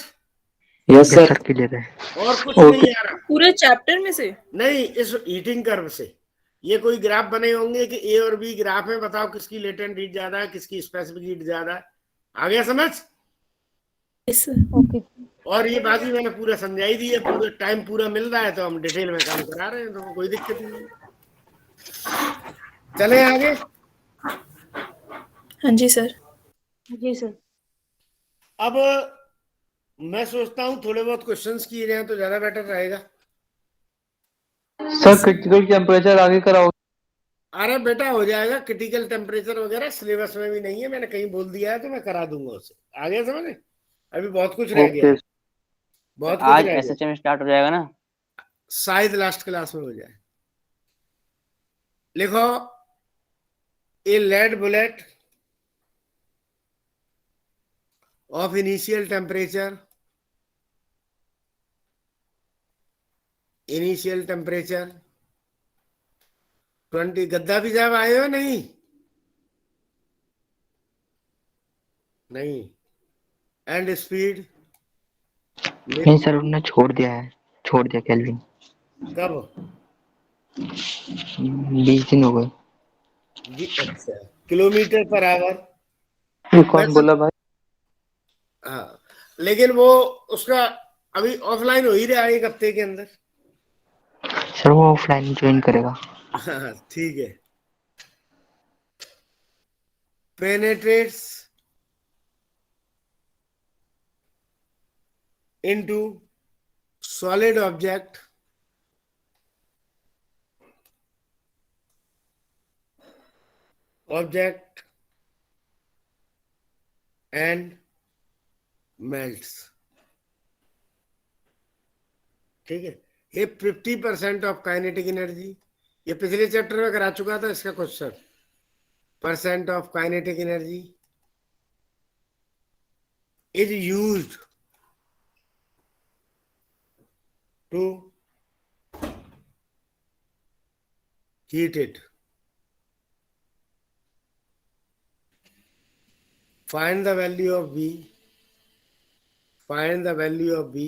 Yes sir. क्लियर है। और कुछ नहीं आ रहा पूरे चैप्टर में से? नहीं, इस हीटिंग कर्व से। ये कोई ग्राफ बने होंगे कि ए और बी ग्राफ है, बताओ किसकी लेटेंट हीट ज्यादा है, किसकी स्पेसिफिक हीट ज्यादा है। आ गया समझ? ओके। और ये बाकी मैंने पूरा समझाई दी है। पूरा टाइम पूरा मिल रहा है तो हम डिटेल में काम करा रहे हैं, तो कोई दिक्कत नहीं है। चले आगे। हाँ जी सर। जी सर। अब मैं सोचता हूँ थोड़े बहुत क्वेश्चंस किए जाएं तो ज्यादा बेटर रहेगा। सर क्रिटिकल टेम्परेचर आगे कराओ। अरे बेटा हो जाएगा, क्रिटिकल टेम्परेचर वगैरह सिलेबस में भी नहीं है, मैंने कहीं बोल दिया है तो मैं करा दूंगा उसे। आगे समझे? अभी बहुत कुछ रह गया, बहुत कुछ आज रह गया। एसएचएम स्टार्ट हो जाएगा ना? शायद लास्ट क्लास में हो जाए। लिखो, a lead bullet of initial temperature, initial temperature 20। गद्दा भी जब आए हो? नहीं नहीं। एंड स्पीड नहीं सर, उन्होंने छोड़ दिया है, छोड़ दिया केल्विन। कब? 20 दिन हो गए। अच्छा, किलोमीटर पर आवर ये कौन वैसे बोला भाई? हाँ, लेकिन वो उसका अभी ऑफलाइन हो ही रहा है एक हफ्ते के अंदर। सर वो ऑफलाइन ज्वाइन करेगा। हाँ ठीक है। Penetrates into solid object and melts. ठीक है, ये 50% ऑफ काइनेटिक एनर्जी, ये पिछले चैप्टर में करा चुका था इसका question. Percent of kinetic energy is used to heat it. Find the value of V. Find the value of V.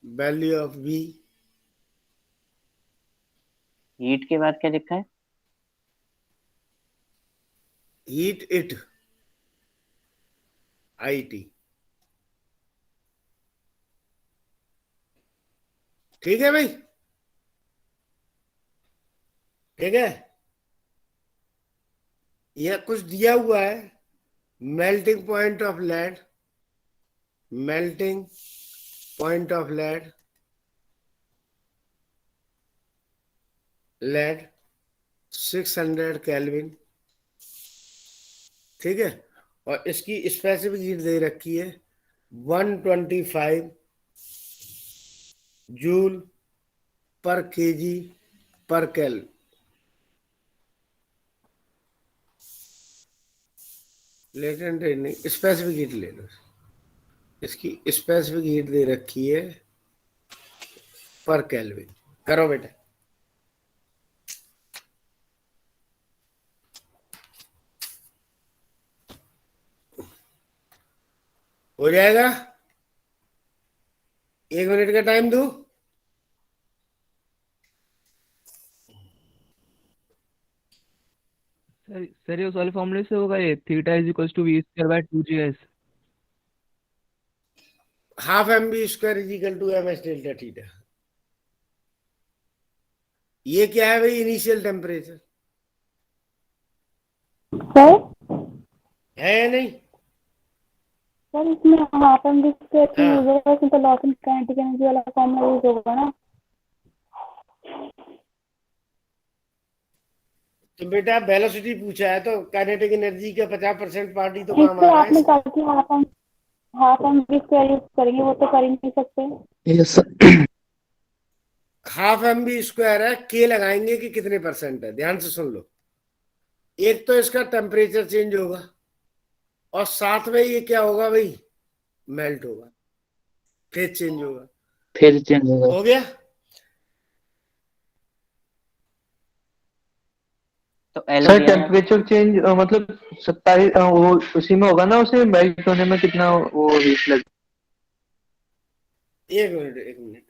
Value of V. Heat के बाद क्या लिखा है? Heat it. IT. ठीक है भाई, ठीक है। यह कुछ दिया हुआ है, melting point of lead, melting point of lead, lead 600 kelvin. ठीक है, और इसकी स्पेसिफिक हीट दे रखी है 125 जूल पर केजी पर केल्विन। लेटेंट नहीं, स्पेसिफिक हीट ले लो। इसकी स्पेसिफिक हीट दे रखी है पर केल्विन। करो बेटा। हो जाएगा, 1 मिनट का टाइम दो। सर ये उस वाले फॉर्मूले से होगा, ये theta is equal to V square by 2gS। Half M B square is equal to M S delta theta. ये क्या है भाई? इनिशियल टेम्परेचर सर है या नहीं? सर इसमें हाफ एम बी स्क्वायर की हाँ। यूज होगा, इसमें तो लॉस इन काइनेटिक एनर्जी वाला फॉर्मूला यूज होगा ना। तो बेटा वेलोसिटी पूछा है तो काइनेटिक एनर्जी का 50% पार्ट ही तो नहीं काम आ सर, रहा आपने है। कहा कि half M B square use करेंगे, वो तो कर ही नहीं सकते। Yes sir. Half M B square है, के लगाएंगे कि कितने परसेंट है, ध्यान से सुन लो। एक तो इसका टेम्परेचर चेंज होगा और साथ में ये क्या होगा भाई? मेल्ट होगा, फेज चेंज होगा। फिर चेंज होगा। हो गया? तो एल सर दिया है। टेम्परेचर चेंज मतलब 27 वो उसी में होगा ना, उसे मेल्ट होने में कितना वो हीट लगे? एक मिनट, एक मिनट।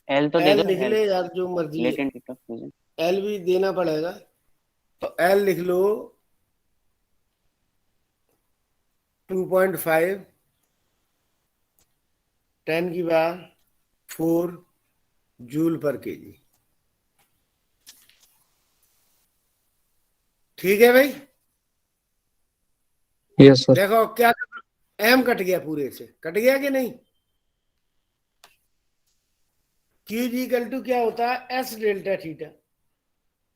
एल तो दे एल दो। लिख ले यार, जो मर्जी है। Latent heat of fusion. L भी देना पड़ेगा, तो एल लिख लो 2.5 10⁴ जूल पर केजी। ठीक है भाई? Yes sir. देखो क्या एम कट गया, पूरे से कट गया कि नहीं? क्यू जी इक्वल टू क्या होता है? S delta theta.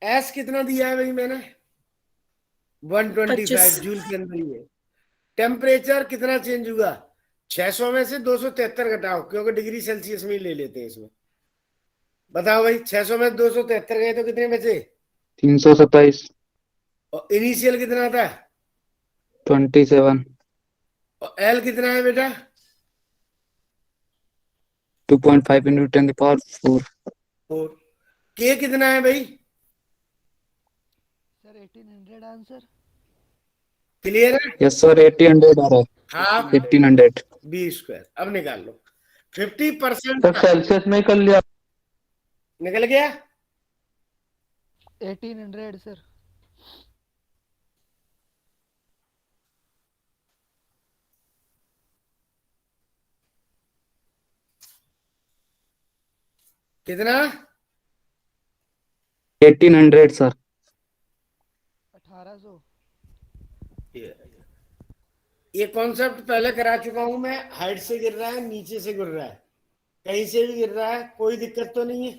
एस कितना दिया है भाई मैंने? 125 25। जूल के अंदर ही है। टेम्परेचर कितना चेंज हुआ? 600 में से 273 घटाओ, क्योंकि डिग्री सेल्सियस में ही ले लेते हैं इसमें। बताओ भाई, 600 में 273 गए तो कितने बचे? 327। और इनिशियल कितना था? 27। और एल कितना है बेटा? 2.5 into 10⁴ 4। के कितना है भाई? Sir 1800 answer. क्लियर है? Yes sir. 1800 आ रहा है। हाफ 1800। B square. अब निकाल लो। 50% सर सेल्सियस में ही कर लिया। निकल गया। 1800 सर। कितना? 1800 सर। 1800। ये कॉन्सेप्ट पहले करा चुका हूं मैं। हाइट से गिर रहा है, नीचे से गिर रहा है, कहीं से भी गिर रहा है, कोई दिक्कत तो नहीं है।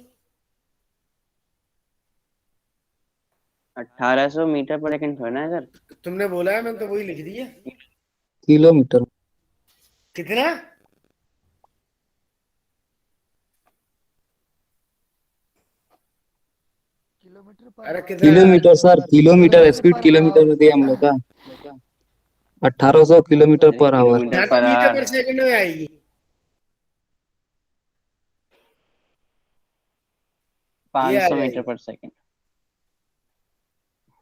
1800 मीटर पर सेकंड थोड़ा ना है सर। तुमने बोला है, मैंने तो वही लिख दिया। किलोमीटर। कितना? किलोमीटर पर अरे आवर। कितना? Kilometre sir, kilometre speed kilometre में दिया हम लोग का 1800 किलोमीटर पर आवर। किलोमीटर यहाँ तो पर मीटर आवर पर सेकंड में आएगी। 500 जाएगी। मीटर पर सेकंड।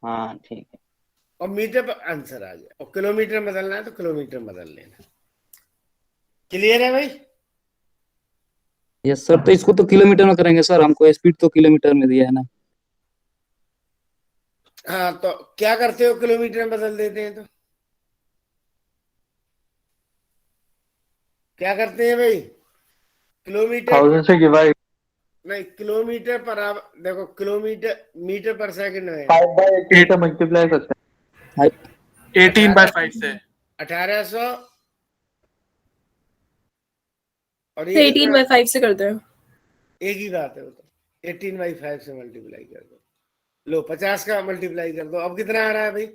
हाँ ठीक है। और मीटर पर आंसर आ गया। और किलोमीटर बदलना है तो किलोमीटर बदल लेना। क्लियर है भाई? यस सर, तो इसको तो किलोमीटर में करेंगे सर, हमको स्पीड तो किलोमीटर में दिया है ना। हाँ, तो क्या करते हो? किलोमीटर में बदल देते हैं तो क्या करते हैं भाई? किलोमीटर 1000 से डिवाइड। नहीं, किलोमीटर पर आवर। देखो, किलोमीटर मीटर पर सेकंड में 5/18 से मल्टीप्लाई करते हैं। 18/5 से 1800 और ये 18/5 से करते हैं। एक ही बात है वो तो। 18/5 से मल्टीप्लाई कर दो। लो, 50 का मल्टीप्लाई कर दो। अब कितना आ रहा है भाई?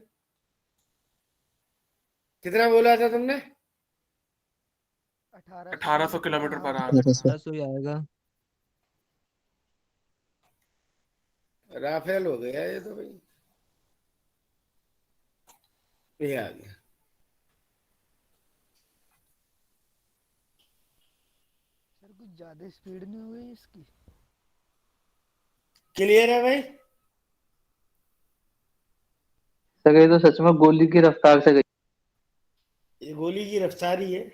कितना बोला था तुमने? 1800 किलोमीटर पर आवर। 1800 ही आएगा। राफेल हो गया ये तो भाई। ये आ गया। सर कुछ ज्यादा स्पीड नहीं हो गई इसकी? क्लियर है भाई? सर ये तो सच में गोली की रफ्तार से गई। ये गोली की रफ्तार ही है।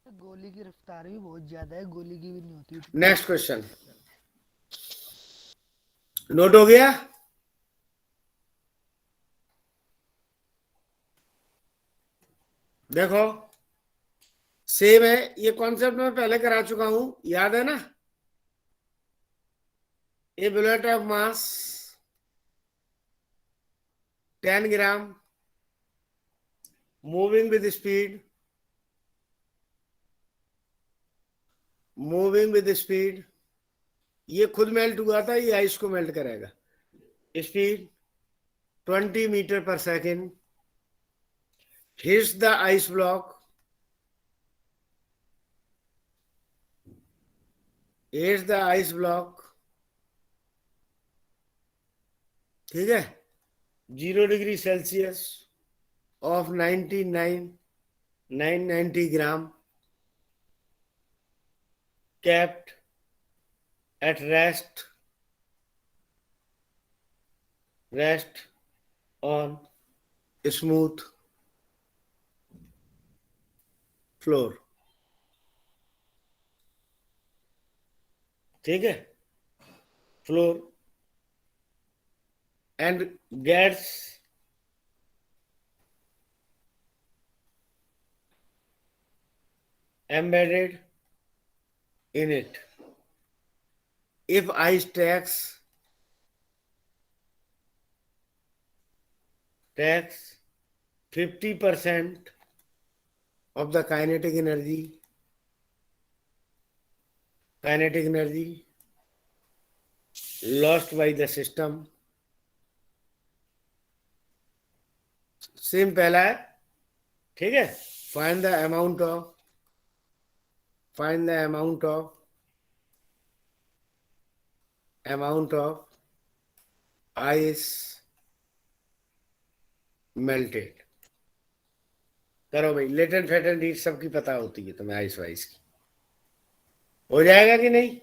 गोली की रफ्तार भी बहुत ज्यादा है, गोली की भी नहीं होती। नेक्स्ट क्वेश्चन नोट हो गया? देखो, सेम है। ये कॉन्सेप्ट मैं पहले करा चुका हूं, याद है ना? A bullet of mass 10 gram moving with speed ये खुद मेल्ट हुआ था, ये आइस को मेल्ट करेगा। स्पीड 20 मीटर पर second. hits the ice block ठीक है। 0 degree Celsius of 990 gram kept at rest on smooth floor। ठीक है, floor and gets embedded in it if ice takes 50% of the kinetic energy lost by the system। Same पहला है, ठीक है। Find the amount of ice melted. करो भाई, latent फेटेंट heat सबकी पता होती है तुम्हें, आइस वाइस की। हो जाएगा कि नहीं?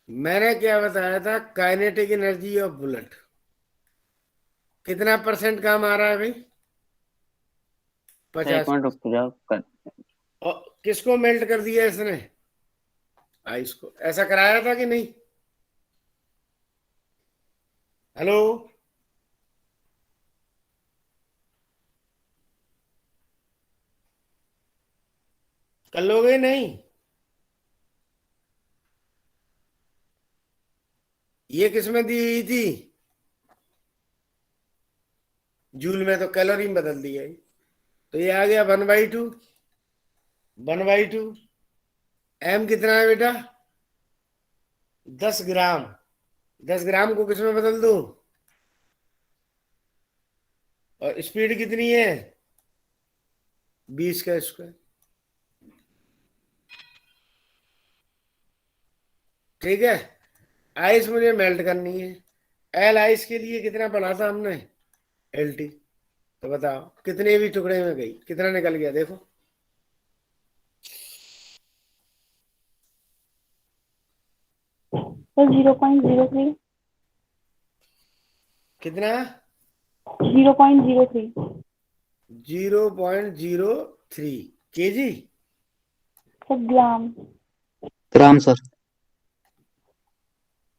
मैंने क्या बताया था? काइनेटिक एनर्जी ऑफ बुलेट कितना % काम आ रहा है भाई? 50। रुक जाओ कर। और किसको मेल्ट कर दिया इसने? आइस को ऐसा कराया था कि नहीं? हेलो, कर लोगे नहीं? ये किसमें दी हुई थी? जूल में, तो कैलोरी में बदल दिया है। तो ये आ गया 1/2, 1/2। एम कितना है बेटा? 10 ग्राम। 10 ग्राम को किसमें बदल दूं? और स्पीड कितनी है? 20 का स्क्वायर। ठीक है। आइस मुझे मेल्ट करनी है। एल आइस के लिए कितना पढ़ा था हमने? LT। तो बताओ कितने भी टुकड़े में गई, कितना निकल गया देखो। सर 0.03। कितना? 0.03। 0.03 kg। सर ग्राम। Gram sir.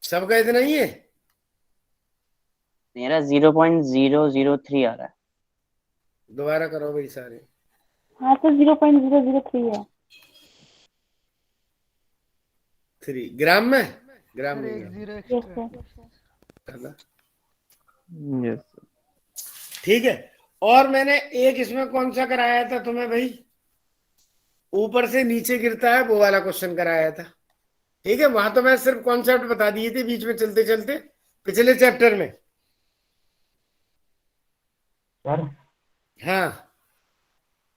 सबका इतना ही है? मेरा 0.003 आ रहा है। दोबारा करो भाई सारे। हाँ सर 0.003 है। 3 ग्राम में? ग्राम सर में, 1 ग्राम। 0 यस एक्स्ट्रा। सर। यस ठीक है। और मैंने एक इसमें कौन सा कराया था तुम्हें भाई? ऊपर से नीचे गिरता है वो वाला क्वेश्चन कराया था। ठीक है, वहां तो मैं सिर्फ कॉन्सेप्ट बता दिए थे बीच में चलते चलते, पिछले चैप्टर में। सर हाँ,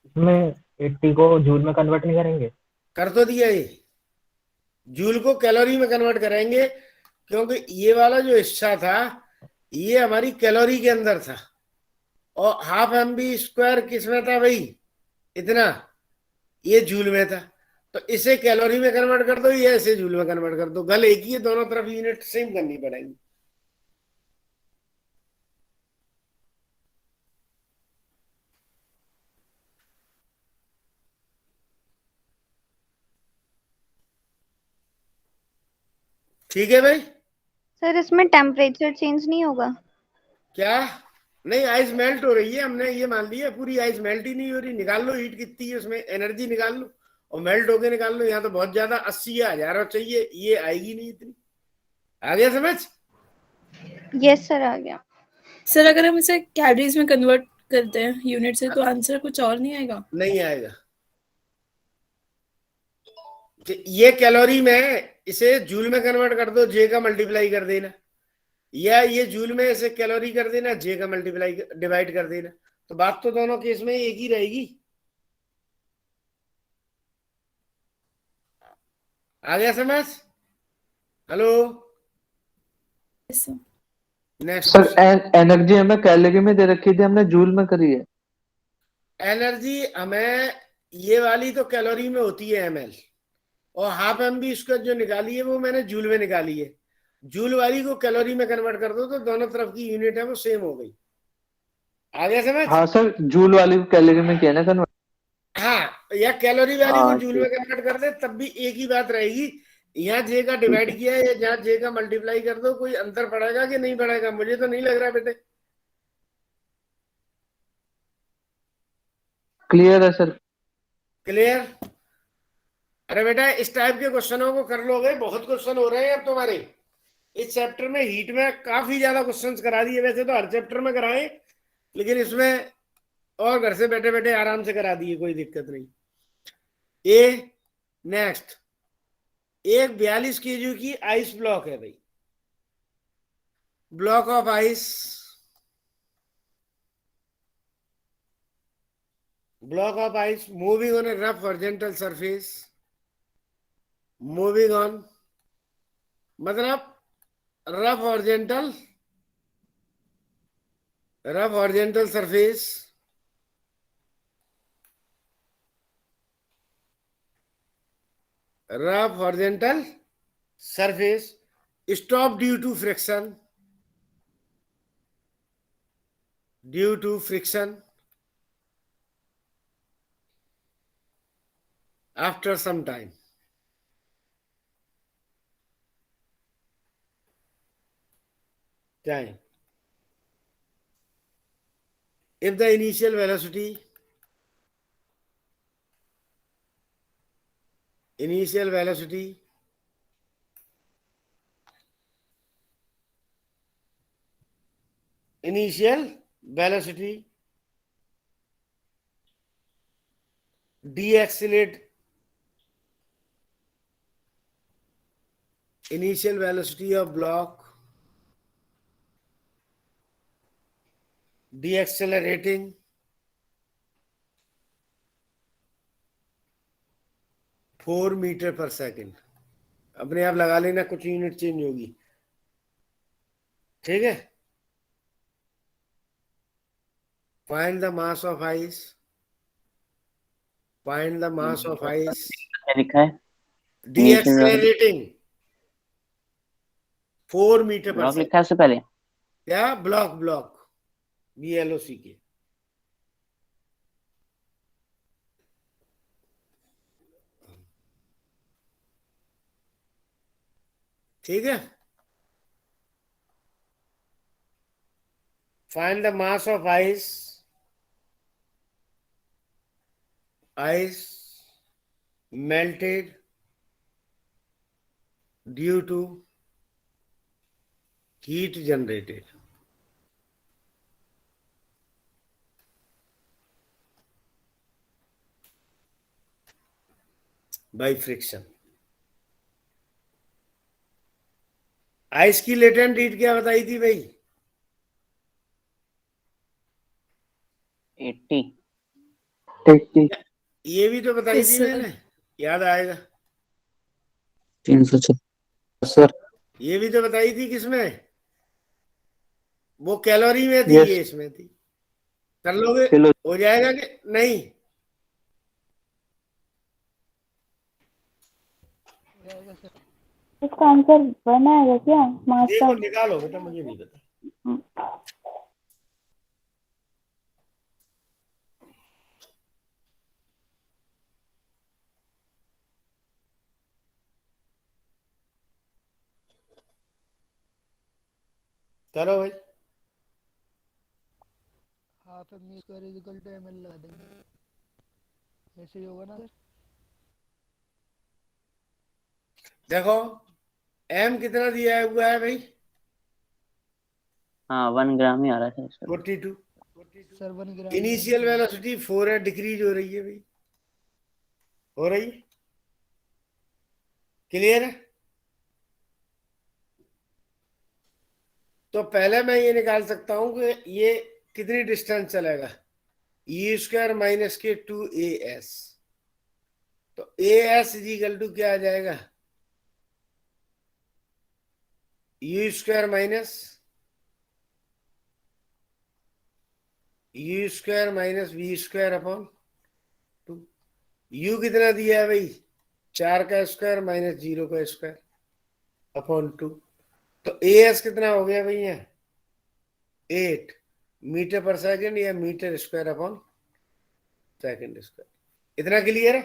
इसमें 80 को जूल में कन्वर्ट नहीं करेंगे? कर तो दिया ये। जूल को कैलोरी में कन्वर्ट करेंगे, क्योंकि ये वाला जो हिस्सा था ये हमारी कैलोरी के अंदर था। और ½ mv² किसमें था भाई? इतना। ये जूल में था। तो इसे कैलोरी में कन्वर्ट कर दो, ये ऐसे जूल में कन्वर्ट कर दो। गल एक ही है, दोनों तरफ यूनिट सेम करनी पड़ेगी। ठीक है भाई। सर इसमें टेम्परेचर चेंज नहीं होगा? क्या? नहीं, आइस मेल्ट हो रही है, हमने ये मान लिया। पूरी आइस मेल्ट ही नहीं हो रही। निकाल लो हीट कितनी है उसमें, एनर्जी निकाल लो और मेल्ट होके निकाल लो। यहाँ तो बहुत ज्यादा 80 या 1000 चाहिए, ये आएगी नहीं इतनी। आ गया समझ? यस सर आ गया। सर अगर हम इसे कैलोरीज में कन्वर्ट करते हैं यूनिट से, तो आंसर कुछ और नहीं आएगा? नहीं आएगा। ये कैलोरी में, इसे जूल में कन्वर्ट कर दो, जे का मल्टीप्लाई कर देना, या ये जूल में इसे कैलोरी कर देना, जे का मल्टीप्लाई डिवाइड कर देना। तो बात तो दोनों केस में एक ही रहेगी। आ गया समझ? Hello, Yes, sir. Next sir question. Energy हमें कैलोरी में दे रखी थी, हमने जूल में करी है। एनर्जी हमें, ये वाली तो कैलोरी में होती है ml, और ½ mv² जो निकाली है वो मैंने जूल में निकाली है। जूल वाली को कैलोरी में कन्वर्ट कर दो तो दोनों तरफ की यूनिट है वो सेम हो गई। आ गया समझ? हाँ सर, जूल वाली को कैलोरी में किया ना कन्वर्ट। हाँ, या कैलोरी वाली को हाँ जूल ठीक। में कन्वर्ट कर दे तब भी एक ही बात रहेगी। यहाँ जे का डिवाइड किया है या जहाँ जे का मल्टीप्लाई कर दो, कोई अंतर पड़ेगा कि नहीं पड़ेगा? मुझे तो नहीं लग रहा बेटे। क्लियर है सर। क्लियर? अरे बेटा इस टाइप के क्वेश्चनों को कर लोगे, बहुत क्वेश्चन हो रहे हैं अब तुम्हारे इस चैप्टर में। हीट में काफी ज्यादा क्वेश्चंस करा दिए, वैसे तो हर चैप्टर में कराए, लेकिन इसमें और घर से बैठे बैठे आराम से करा दिए, कोई दिक्कत नहीं। ए नेक्स्ट, एक 42 kg की आइस ब्लॉक है भाई। Block of ice, block of ice moving on a rough horizontal surface, moving on मतलब rough horizontal surface, rough horizontal surface, stop due to friction, after some time. time. If the initial velocity initial velocity deaccelerate initial velocity of block deaccelerating four metre पर second. अपने आप लगा लेना, कुछ unit change होगी. ठीक है. Find the mass of ice. Find the mass of ice क्या लिखा है? डीएक्सेलरेटिंग 4 मीटर पर ब्लॉक सेकेंड. लिखा है उससे पहले? क्या? ब्लॉक BLOC के. ठीक है. Find the mass of ice melted due to heat generated by friction. Ice की लेटेंट हीट क्या बताई थी भाई? 80. ये भी तो बताई Yes, थी sir. मैंने, याद आएगा. 376 सर. ये भी तो बताई थी. किसमें? वो कैलोरी में थी. Yes. ये इसमें थी. कर लोगे? किलो. हो जाएगा कि नहीं? जाएगा सर। इसका आंसर बना है क्या? मास देखो का निकालो बेटा, मुझे नहीं पता. करो भाई. Half M square is equal to ml लगा देंगे, ऐसे ही होगा ना सर? देखो m कितना दिया हुआ है भाई? हाँ 1 ग्राम ही आ रहा था सर. 42. सर 1 ग्राम इनिशियल वेलोसिटी 4 है, डिक्रीज हो रही है भाई. हो रही है. क्लियर है? तो पहले मैं ये निकाल सकता हूं कि ये कितनी डिस्टेंस चलेगा. E² माइनस के 2AS. तो AS इज इक्वल टू क्या आ जाएगा? U² minus V² upon 2. U कितना दिया है भाई? 4 का स्क्वायर माइनस 0 का स्क्वायर अपॉन 2. तो AS कितना हो गया भैया? 8 मीटर पर सेकेंड या metre square upon second square. इतना क्लियर है?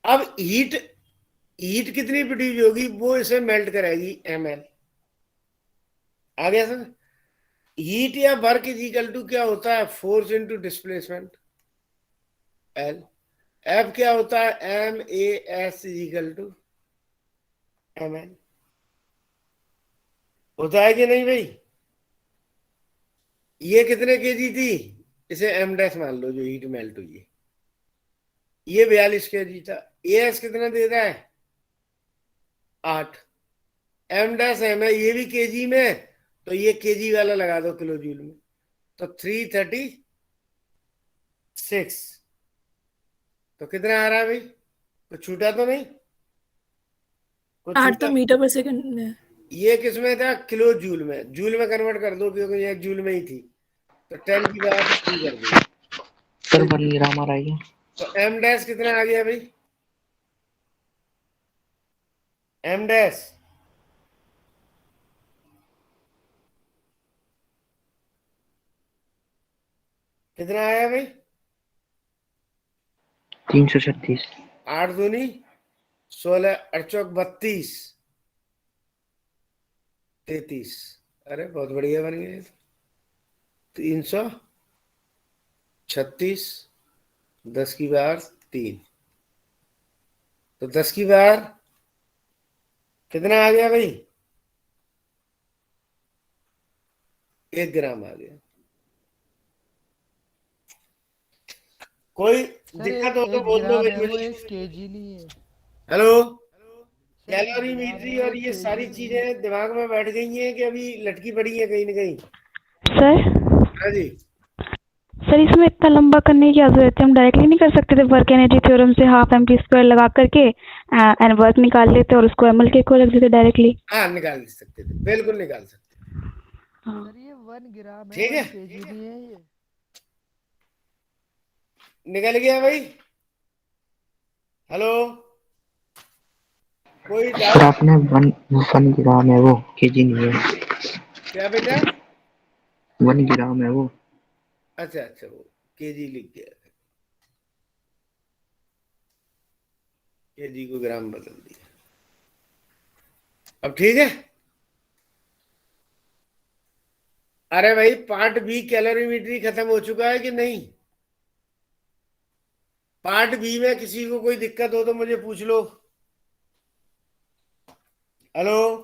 अब हीट कितनी प्रोड्यूस होगी वो इसे मेल्ट करेगी. ml आ गया सर. हीट या वर्क इज इक्वल टू क्या होता है? Force into displacement L. F क्या होता है? MAS is equal to ml. होता है कि नहीं भाई? ये कितने केजी थी? इसे m' मान लो जो हीट मेल्ट हुई है. ये 42 केजी था. AS कितना दे रहा है? 8. m' है, ये भी केजी में, तो ये केजी वाला लगा दो किलो जूल में. तो 336. तो कितना आ रहा है भाई? कुछ छूटा तो नहीं? कुछ 8 छूटा? तो मीटर पर सेकंड है. ये किसमें था? किलो जूल में. जूल में कन्वर्ट कर दो क्योंकि ये जूल में ही थी. तो 10 की जगह 3 कर दो. सर 1 ग्राम आ रहा है. तो m' कितना आ गया भाई? m' कितना आया भाई? 336. 8 दूनी 16 8 32. 33। अरे बहुत बढ़िया बन गए। 336, 10 की पावर 3, तो 10 की पावर कितना आ गया भाई? 1 ग्राम आ गया। कोई सर दिक्कत हो तो एक बोल दो ग्राम भाई है वो, मुझे। 1 kg नहीं है। हेलो, सर 1 ग्राम कैलोरीमेट्री है वो, और ये 1 kg सारी नहीं है। चीजें दिमाग में बैठ गई हैं कि अभी लटकी पड़ी हैं कहीं ना कहीं? सर हाँ जी। सर इसमें इतना लंबा करने की क्या जरूरत है? हम डायरेक्टली नहीं कर सकते थे वर्क एनर्जी थ्योरम से हाफ एम टी स्क्वायर लगा करके एंड वर्क निकाल लेते और उसको एमएल के को रख देते डायरेक्टली। हाँ निकाल सकते थे, बिल्कुल निकाल सकते थे। सर ये 1 ग्राम है, ठीक है, 1 kg नहीं है ये। निकल गया भाई। हेलो, कोई सर डाउट? आपने 1 ग्राम है वो, केजी नहीं है। क्या बेटा? 1 ग्राम है वो। अच्छा अच्छा, वो केजी लिख गया, केजी को ग्राम बदल दिया। अब ठीक है। अरे भाई पार्ट बी कैलोरीमेट्री खत्म हो चुका है कि नहीं? पार्ट बी में किसी को कोई दिक्कत हो तो मुझे पूछ लो। हेलो,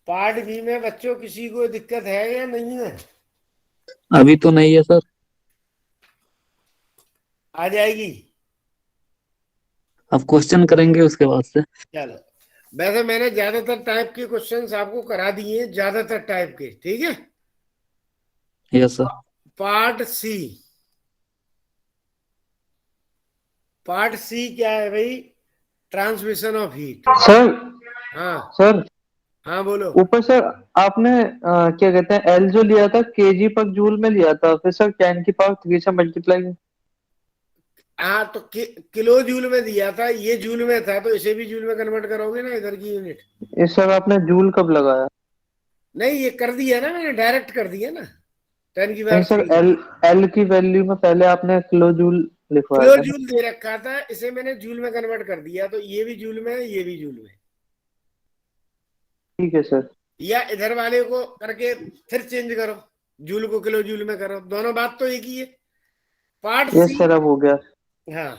पार्ट बी में बच्चों किसी को दिक्कत है या नहीं है? अभी तो नहीं है सर। आ जाएगी। अब क्वेश्चन करेंगे उसके बाद से। चलो, वैसे मैंने ज्यादातर टाइप के क्वेश्चंस आपको करा दिए हैं, ज्यादातर टाइप के, ठीक है। Yes sir. Part C, part C क्या है भाई? Transmission of heat. सर हाँ सर हाँ बोलो। ऊपर सर आपने क्या कहते हैं एल जो लिया था केजी पर जूल में लिया था, फिर सर 10 की पावर 3 से मल्टीप्लाई। हाँ तो किलो जूल में दिया था, ये जूल में था, तो इसे भी जूल में कन्वर्ट करोगे ना, इधर की यूनिट। ये सर आपने जूल कब लगाया? नहीं, ये कर दिया ना मैंने, डायरेक्ट कर दिया ना, 10 की नहीं पावर सर 3। एल एल की वैल्यू में पहले आपने किलो जूल लिखवाया किलो था ना। जूल दे रखा था, इसे मैंने जूल में कन्वर्ट कर दिया, तो ये भी जूल में है, ये भी जूल में। ठीक है सर। या इधर वाले को करके फिर चेंज करो, जूल को किलो जूल में करो, दोनों बात तो एक ही है। पार्ट ये सी, सर अब हो गया। हाँ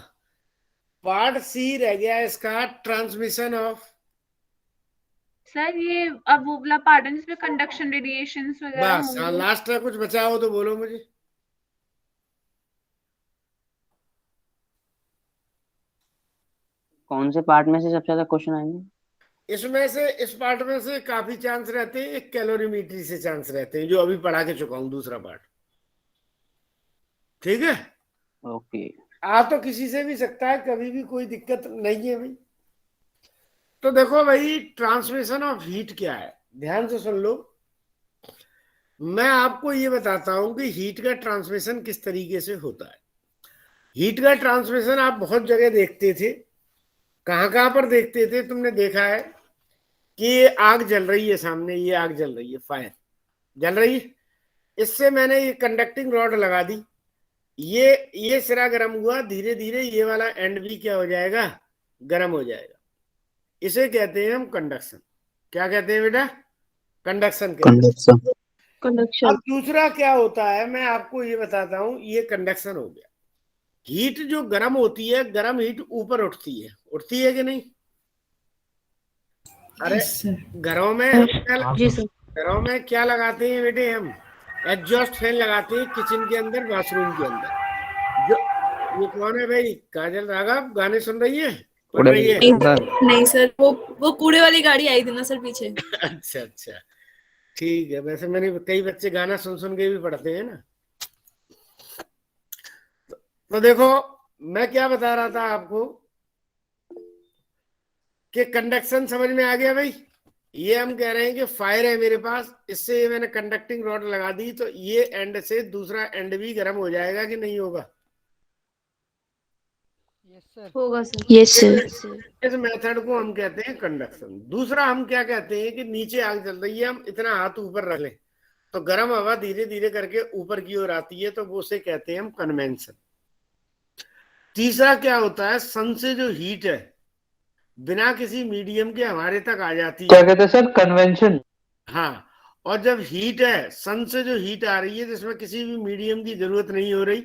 पार्ट सी रह गया इसका, ट्रांसमिशन ऑफ। सर ये अब वो वाला पार्ट है जिसमें कंडक्शन रेडिएशंस वगैरह बस हाँ, होंगे। लास्ट में कुछ बचा हो तो बोलो मुझे। कौन से पार्ट में से सबसे ज्यादा क्वेश्चन आएंगे? इसमें से, इस पार्ट में से काफी चांस रहते हैं, एक कैलोरीमेट्री से चांस रहते हैं, जो अभी पढ़ा के चुका हूं, दूसरा पार्ट। ठीक है, ओके। आ तो किसी से भी सकता है, कभी भी कोई दिक्कत नहीं है भाई। तो देखो भाई, ट्रांसमिशन ऑफ हीट क्या है, ध्यान से सुन लो। मैं आपको ये बताता हूं कि हीट का ट्रांसमिशन किस तरीके से होता है। हीट का ट्रांसमिशन आप बहुत जगह देखते थे। कहां कहां पर देखते थे? तुमने देखा है कि ये आग जल रही है सामने, ये आग जल रही है, फायर जल रही है, इससे मैंने ये कंडक्टिंग रॉड लगा दी, ये सिरा गर्म हुआ, धीरे धीरे ये वाला एंड भी क्या हो जाएगा? गर्म हो जाएगा। इसे कहते हैं हम कंडक्शन। क्या कहते हैं बेटा? कंडक्शन कहते हैं। कंडक्शन। कंडक्शन। अब दूसरा क्या होता है, मैं आपको ये बताता हूं, ये कंडक्शन हो गया। हीट जो गर्म होती है, गर्म हीट ऊपर उठती है कि नहीं? अरे यस सर। घरों में जी सर। घरों में क्या लगाते हैं बेटे हम? एग्जॉस्ट फैन लगाते हैं किचन के अंदर, बाथरूम के अंदर। जो ये कौन है भाई? काजल राघव गाने सुन रही है, पढ़ रही है? नहीं सर, वो कूड़े वाली गाड़ी आई थी ना सर पीछे। अच्छा अच्छा, ठीक है। वैसे मैंने, कई बच्चे गाना सुन सुन के भी पढ़ते हैं ना। तो देखो, मैं क्या बता रहा था आपको कि कंडक्शन समझ में आ गया भाई। ये हम कह रहे हैं कि फायर है मेरे पास, इससे मैंने कंडक्टिंग रॉड लगा दी, तो ये एंड से दूसरा एंड भी गर्म हो जाएगा कि नहीं होगा? Yes sir. होगा सर। Yes sir. इस मेथड को हम कहते हैं कंडक्शन। दूसरा हम क्या कहते हैं कि नीचे आग जल रही है, हम इतना हाथ ऊपर रख लें तो गर्म हवा धीरे धीरे करके ऊपर की ओर आती है, तो वो उसे कहते हैं हम कन्वेंशन। तीसरा क्या होता है, सन से जो हीट है बिना किसी मीडियम के हमारे तक आ जाती क्या है। कहते हैं सर, कन्वेंशन? हाँ, और जब हीट है, सन से जो हीट आ रही है जिसमें किसी भी मीडियम की जरूरत नहीं हो रही,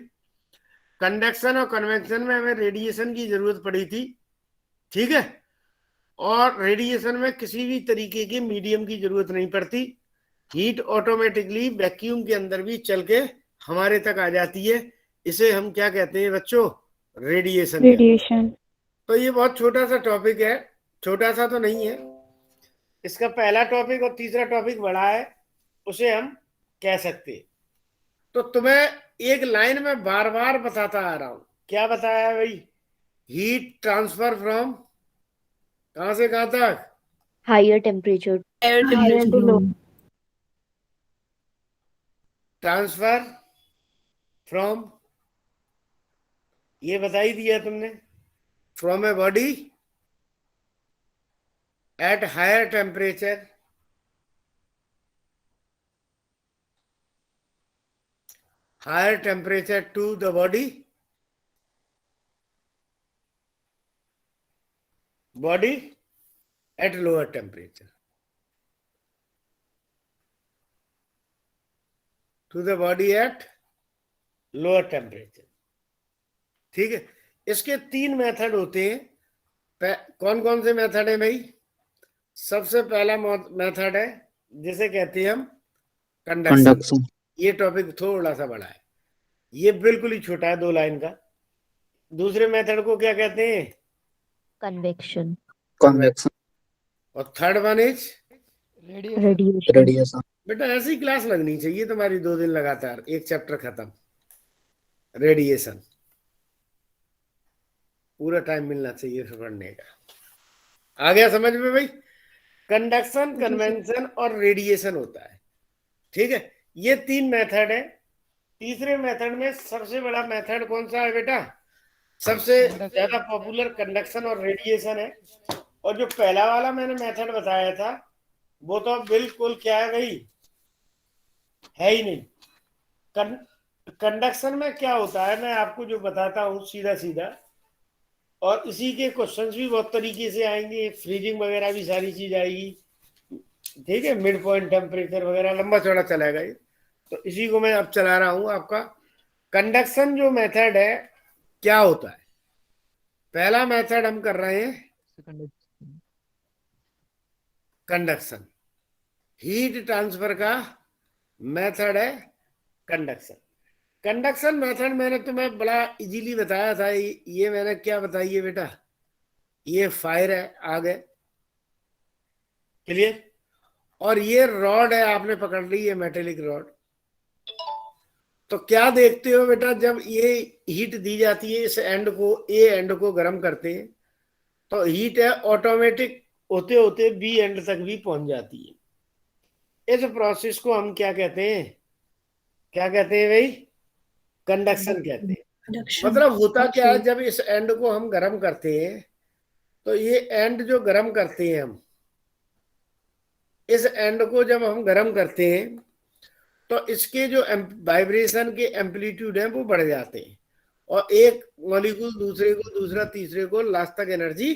कंडक्शन और कन्वेक्शन में हमें रेडिएशन की जरूरत पड़ी थी, ठीक है, और रेडिएशन में किसी भी तरीके के मीडियम की जरूरत नहीं पड़ती, हीट ऑटोमेटिकली वैक्यूम के अंदर भी चल के हमारे तक आ जाती है। इसे हम क्या कहते हैं बच्चों, रेडिएशन। रेडिएशन। तो ये बहुत छोटा सा टॉपिक है, छोटा सा तो नहीं है, इसका पहला टॉपिक और तीसरा टॉपिक बड़ा है, उसे हम कह सकते हैं। तो तुम्हें एक लाइन में बार बार बताता आ रहा हूं, क्या बताया है भाई, हीट ट्रांसफर फ्रॉम कहां से कहां तक, higher temperature to low. Transfer from, ये बता ही दिया तुमने, from a body at higher temperature to the body at lower temperature, to the body at lower temperature. ठीक है, इसके 3 मेथड होते हैं। कौन कौन से मेथड है भाई? सबसे पहला मेथड है जिसे कहते हैं हम कंडक्शन। ये टॉपिक थोड़ा सा बड़ा है, ये बिल्कुल ही छोटा है, 2 लाइन का। दूसरे मेथड को क्या कहते हैं? कन्वेक्शन। और थर्ड वन इज रेडिएशन। बेटा ऐसी क्लास लगनी चाहिए तुम्हारी 2 दिन लगातार, एक चैप्टर खत्म, रेडिएशन, पूरा टाइम मिलना चाहिए फिर पढ़ने का। आ गया समझ में भाई? कंडक्शन, कन्वेंशन और रेडिएशन होता है, ठीक है, ये 3 मेथड है। तीसरे मेथड में सबसे बड़ा मेथड कौन सा है बेटा? सबसे ज्यादा पॉपुलर कंडक्शन और रेडिएशन है। और जो पहला वाला मैंने मेथड बताया था वो तो बिल्कुल क्या है भाई, है ही नहीं। कंडक्शन में क्या होता है मैं आपको जो बताता हूँ सीधा सीधा, और इसी के क्वेश्चंस भी बहुत तरीके से आएंगे, फ्रीजिंग वगैरह भी सारी चीज आएगी, ठीक है, मिड पॉइंट टेम्परेचर वगैरह, लंबा चौड़ा चलेगा ये। तो इसी को मैं अब चला रहा हूं आपका। कंडक्शन जो मेथड है क्या होता है? पहला मेथड हम कर रहे हैं कंडक्शन, हीट ट्रांसफर का मेथड है कंडक्शन। कंडक्शन मेथड मैंने तुम्हें बड़ा इजीली बताया था। ये मैंने क्या बताइए बेटा, ये फायर है, आग है, क्लियर, और ये रॉड है, आपने पकड़ ली, ये मेटेलिक रॉड। तो क्या देखते हो बेटा, जब ये हीट दी जाती है, इस एंड को, ए एंड को गर्म करते हैं, तो हीट है ऑटोमेटिक होते होते बी एंड तक भी पहुंच जाती है। इस प्रोसेस को हम क्या कहते हैं? क्या कहते हैं भाई? कंडक्शन कहते हैं। मतलब होता क्या है, जब इस एंड को हम गर्म करते हैं, तो ये एंड जो गर्म करते हैं हम, इस एंड को जब हम गर्म करते हैं तो इसके जो वाइब्रेशन के एम्पलीट्यूड हैं वो बढ़ जाते हैं, और एक मॉलिक्यूल दूसरे को, दूसरा तीसरे को लास्ट तक एनर्जी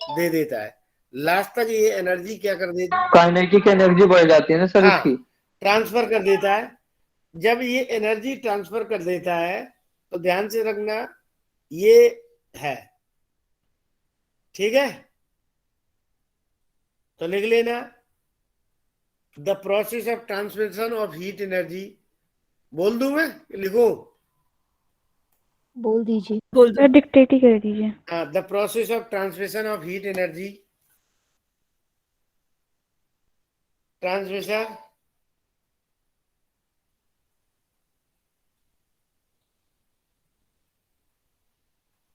दे देता है। लास्ट तक ये एनर्जी क्या कर देती है? काइनेटिक एनर्जी बढ़ जाती है ना सर इसकी, ट्रांसफर कर देता है। जब ये एनर्जी ट्रांसफर कर देता है तो ध्यान से रखना, ये है, ठीक है, तो लिख लेना, the process of transmission of heat energy. बोल दूं मैं, लिखो? बोल दीजिए। सर डिक्टेट ही कर दीजिए। हाँ, the process of transmission of heat energy, transmission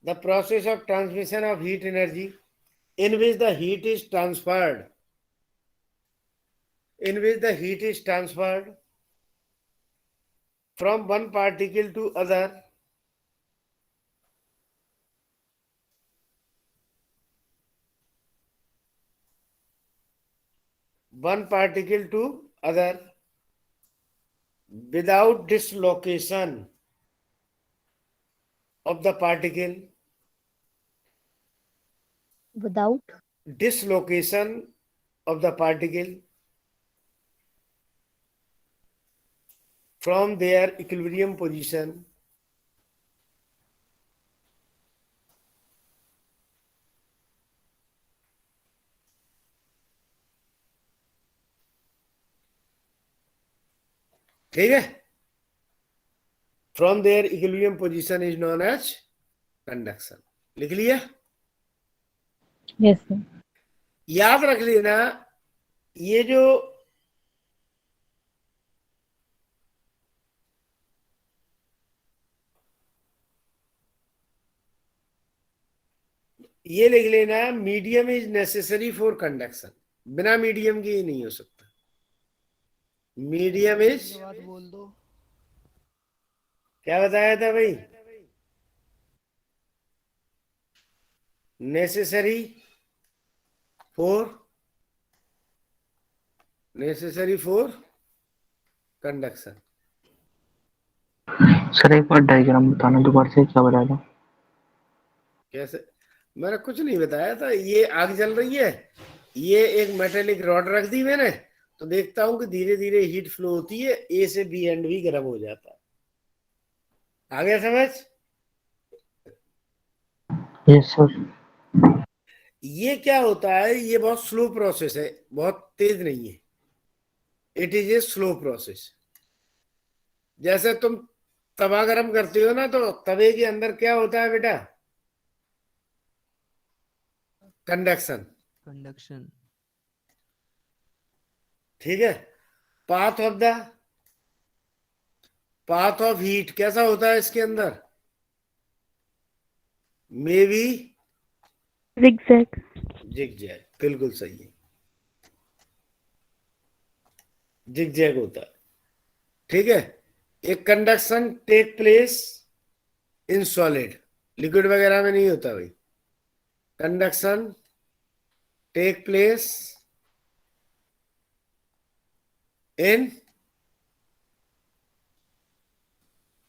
the process of transmission of heat energy in which the heat is transferred, from one particle to other, without dislocation of the particle, Without. dislocation of the particle from their equilibrium position ठीक है, from there equilibrium position is known as conduction. लिख लिया? Yes sir. याद रख लेना, ये जो ये लिख लेना, medium is necessary for conduction. बिना मीडियम के ये नहीं हो सकता। मीडियम इज, बात बोल दो। क्या बताया था भाई? Necessary for conduction. सर एक बार डायग्राम बताना दोबारा से, क्या बताया था? कैसे? मैंने कुछ नहीं बताया था। ये आग जल रही है, ये एक मेटेलिक रॉड रख दी मैंने, तो देखता हूं कि धीरे धीरे हीट फ्लो होती है, ए से बी एंड भी गर्म हो जाता है। आ गया समझ? Yes sir. ये क्या होता है, ये बहुत स्लो प्रोसेस है, बहुत तेज नहीं है। It is a slow process. जैसे तुम तवा गरम करते हो ना, तो तवे के अंदर क्या होता है बेटा? कंडक्शन। ठीक है। पाथ ऑफ हीट कैसा होता है इसके अंदर? May be zigzag. जिगजैग, बिल्कुल सही है, जिगजैग होता है। ठीक है। एक conduction take place in solid, liquid वगैरह में नहीं होता भाई। Conduction take place in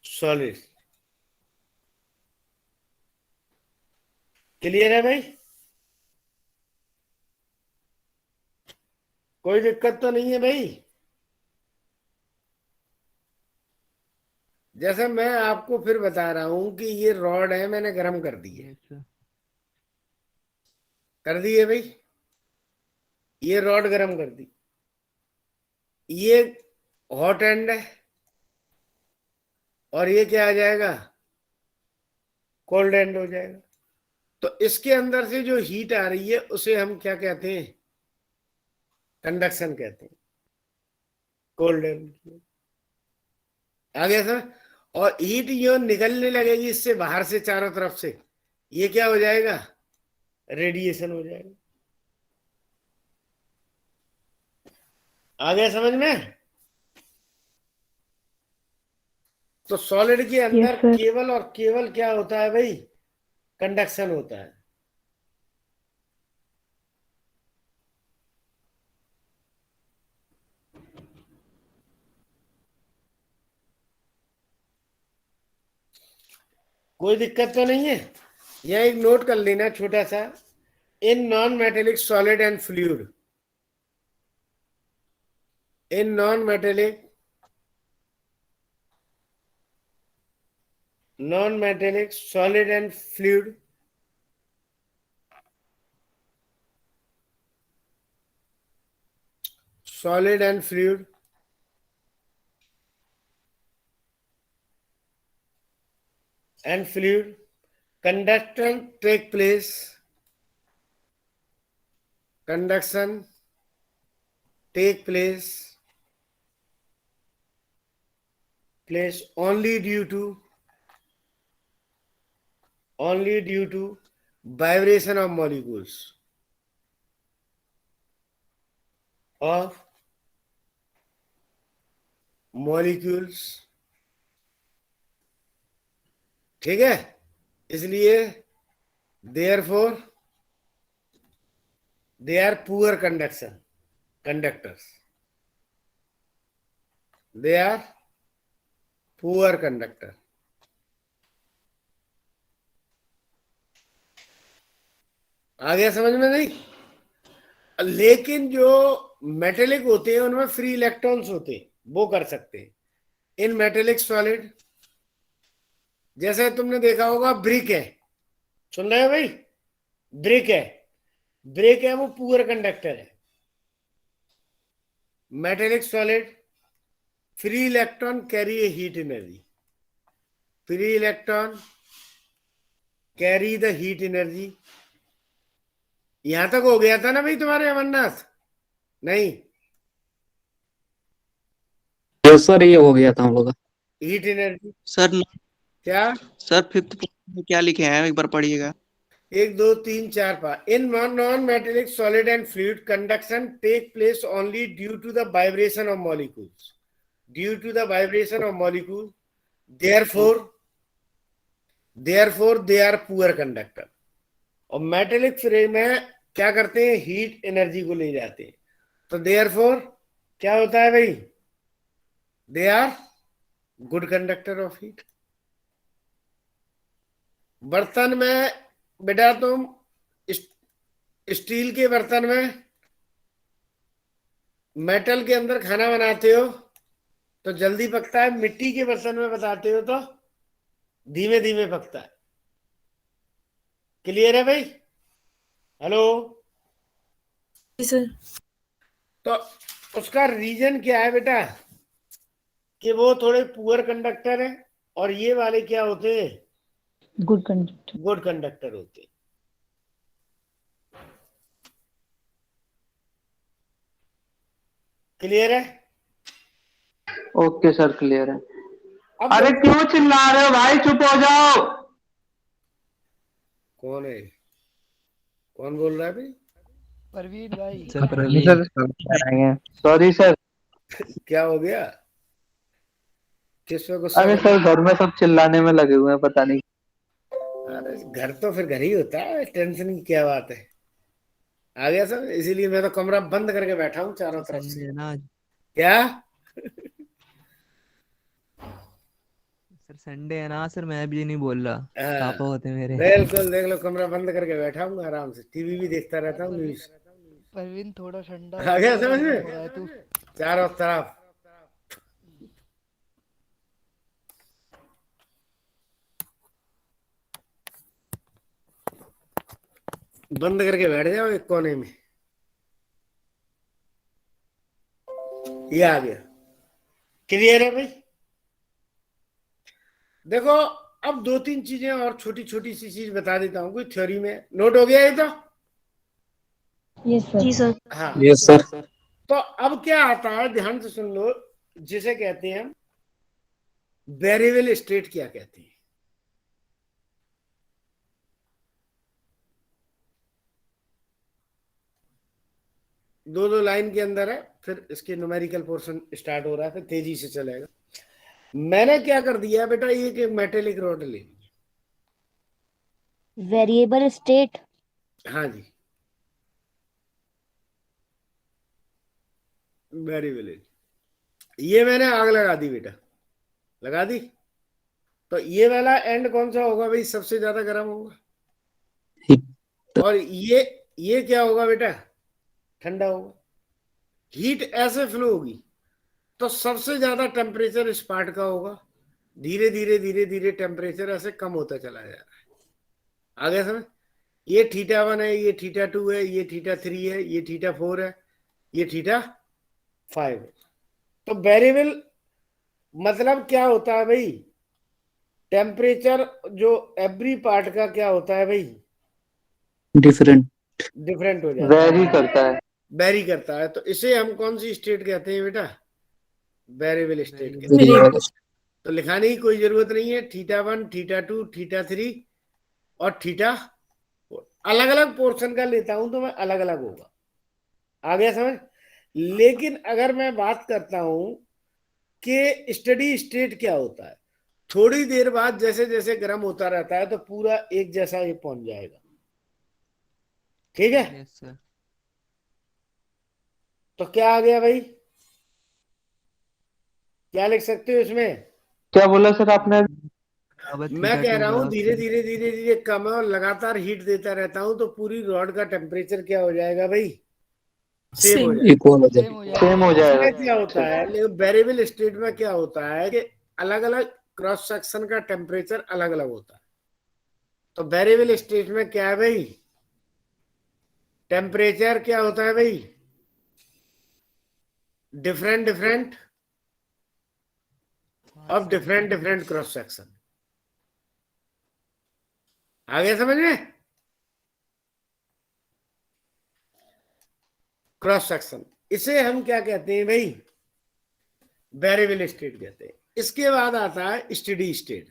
solid. Clear है भाई? कोई दिक्कत तो नहीं है भाई? जैसे मैं आपको फिर बता रहा हूं कि ये रॉड है, मैंने गर्म कर दी है। कर दी है भाई, ये रॉड गर्म कर दी, ये हॉट एंड है, और ये क्या आ जाएगा? कोल्ड एंड हो जाएगा। तो इसके अंदर से जो हीट आ रही है उसे हम क्या कहते हैं? कंडक्शन कहते हैं, कोल्ड एंड। आ गया सर? और हीट जो निकलने लगेगी इससे बाहर से चारों तरफ से, ये क्या हो जाएगा? रेडिएशन हो जाएगा। आ गया समझ में? तो सॉलिड के अंदर sir. केवल और केवल क्या होता है भाई? कंडक्शन होता है। कोई दिक्कत तो नहीं है? यह एक नोट कर लेना छोटा सा, इन non metallic solid and fluid, in non metallic solid and fluid, solid and fluid, conduction take place only due to vibration of molecules ठीक है। इसलिए therefore they are poor conductors, they are poor conductor। आ गया समझ में? नहीं, लेकिन जो metallic होते हैं उनमें फ्री इलेक्ट्रॉन्स होते हैं, वो कर सकते हैं। इन मेटेलिक सॉलिड, जैसे तुमने देखा होगा ब्रिक है, सुन रहे हो भाई? ब्रिक है, ब्रिक है वो पुअर कंडक्टर है। Metallic solid, free electron carry A heat energy, free electron carry the heat energy. यहां तक हो गया था ना भाई तुम्हारे अमरनाथ? नहीं, यस सर, ये हो गया था हम लोग का। हीट एनर्जी सर क्या? सर 5th में क्या लिखे हैं एक बार पढ़िएगा। 1 2 3 4 5 in non metallic solid and fluid conduction take place only due to the vibration of molecules, due to the vibration of molecule, therefore they are poor conductor. और metallic frame में क्या करते हैं? हीट एनर्जी को ले जाते हैं, तो देयरफॉर क्या होता है भाई? They are good conductor of heat. बर्तन में बेटा तुम स्टील के बर्तन में मेटल के अंदर खाना बनाते हो तो जल्दी पकता है, मिट्टी के बर्तन में बताते हो तो धीमे धीमे पकता है। क्लियर है भाई? हेलो? जी सर। तो उसका रीजन क्या है बेटा? कि वो थोड़े पुअर कंडक्टर है और ये वाले क्या होते हैं? Good conductor. गुड कंडक्टर होते हैं। क्लियर है? ओके सर, क्लियर है। अब अरे क्यों चिल्ला रहे हो भाई, चुप हो जाओ। कौन है? कौन बोल रहा है भाई? परवीन भाई। Sir sorry sir. क्या हो गया? किस पे गुस्सा? अरे सर, घर में सब चिल्लाने में लगे हुए हैं, पता नहीं। अरे घर तो फिर घर ही होता है, टेंशन की क्या बात है? आ गया सर, इसीलिए मैं तो कमरा बंद करके बैठा हूँ चारों तरफ से। क्या? सर संडे है ना सर, मैं भी नहीं बोल रहा, हाँ, पापा होते मेरे। बिल्कुल, देख लो कमरा बंद करके बैठा हूँ आराम से, टीवी भी देखता रहता हूँ, न्यूज। परवीन थोड़ा ठंडा आ गया समझ हो में? रहा है तू। चारों तरफ बंद करके बैठ जाओ एक कोने में। ये आ गया। क्लियर है भाई? देखो अब 2 3 चीजें और छोटी छोटी सी चीज बता देता हूँ, कोई थ्योरी में नोट हो गया ये तो? Yes sir. जी सर। हाँ, यस सर। तो अब क्या आता है, ध्यान से सुन लो, जिसे कहते हैं वेरिएबल स्टेट। क्या कहते हैं? दो लाइन के अंदर है, फिर इसके न्यूमेरिकल पोर्शन स्टार्ट हो रहा है, फिर तेजी से चलेगा। मैंने क्या कर दिया बेटा, ये कि मेटेलिक रॉड ले ली। Variable state. हाँ जी, वेरिएबल। ये मैंने आग लगा दी बेटा, लगा दी। तो ये वाला एंड कौन सा होगा भाई? सबसे ज्यादा गर्म होगा। और ये क्या होगा बेटा? ठंडा होगा। हीट ऐसे फ्लो होगी तो सबसे ज्यादा टेम्परेचर इस पार्ट का होगा। धीरे धीरे धीरे धीरे टेम्परेचर ऐसे कम होता चला जा रहा है। आ गया समझ? ये θ1 है, ये θ2 है, ये θ3 है, ये θ4 है, ये θ5 है। तो वेरिएबल मतलब क्या होता है भाई? टेम्परेचर जो एवरी पार्ट का क्या होता है भाई? डिफरेंट डिफरेंट हो जाता है, वेरी करता है। वेरी करता है। तो इसे हम कौन सी स्टेट कहते हैं बेटा? वेरिएबल स्टेट कहते हैं। तो लिखाने की कोई जरूरत नहीं है। θ1 θ2 θ3 और θ4 अलग अलग पोर्शन का लेता हूं तो मैं अलग अलग होगा। आ गया समझ? लेकिन अगर मैं बात करता हूं कि स्टडी स्टेट क्या होता है, थोड़ी देर बाद जैसे जैसे गर्म होता रहता है तो पूरा एक जैसा ये पहुंच जाएगा। ठीक है? Yes sir. तो क्या आ गया भाई? क्या लिख सकते हो इसमें? क्या बोला सर आपने? अब मैं कह रहा हूँ धीरे थीटा धीरे धीरे धीरे कम है और लगातार हीट देता रहता हूँ तो पूरी रॉड का टेम्परेचर क्या हो जाएगा भाई? सेम हो जाएगा। इक्वल हो सेम जाए। हो सेम हो जाएगा। जाएगा। इसमें क्या होता है, लेकिन वेरिएबल स्टेट में क्या होता है कि अलग अलग क्रॉस सेक्शन का टेम्परेचर अलग अलग होता है। तो वेरिएबल स्टेट में क्या है भाई? टेम्परेचर क्या होता है भाई? Different different of different different cross section. आगे समझ में? क्रॉस सेक्शन, इसे हम क्या कहते हैं भाई? वेरिएबल स्टेट कहते हैं। इसके बाद आता है स्टेडी स्टेट।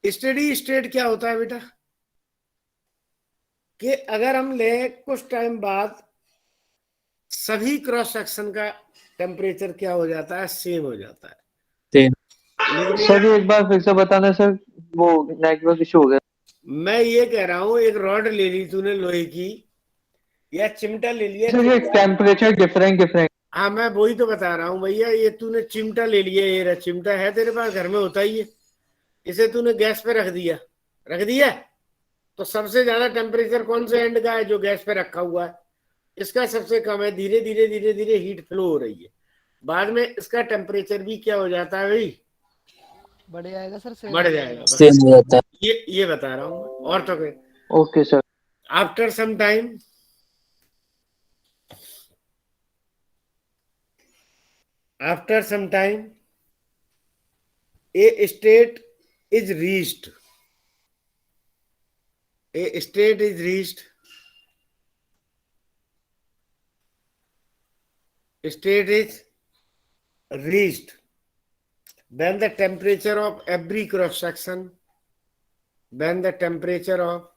स्टेडी स्टेट क्या होता है बेटा? कि अगर हम ले कुछ टाइम बाद सभी क्रॉस सेक्शन का टेम्परेचर क्या हो जाता है? सेम हो जाता है। सर एक बार फिर से बताना सर, वो नेटवर्क इशू हो गया। मैं ये कह रहा हूं, एक रॉड ले ली तूने लोहे की या चिमटा ले लिया। सर ये टेम्परेचर डिफरेंट डिफरेंट। हाँ मैं वही तो बता रहा हूँ भैया। ये तूने चिमटा ले लिया, ये रहा चिमटा है तेरे पास, घर में होता ही है। इसे तूने गैस पे रख दिया तो सबसे ज्यादा टेम्परेचर कौन से एंड का है? जो गैस पे रखा हुआ है। इसका सबसे कम है। धीरे धीरे धीरे धीरे हीट फ्लो हो रही है, बाद में इसका टेम्परेचर भी क्या हो जाता है भाई? बढ़ जाएगा सर, सेम बढ़ हो जाएगा। सेम हो जाता है। ये बता रहा हूँ। और तो क्या? Okay sir. After some time a state is reached. A state is reached. State is reached when the temperature of every cross section, when the temperature of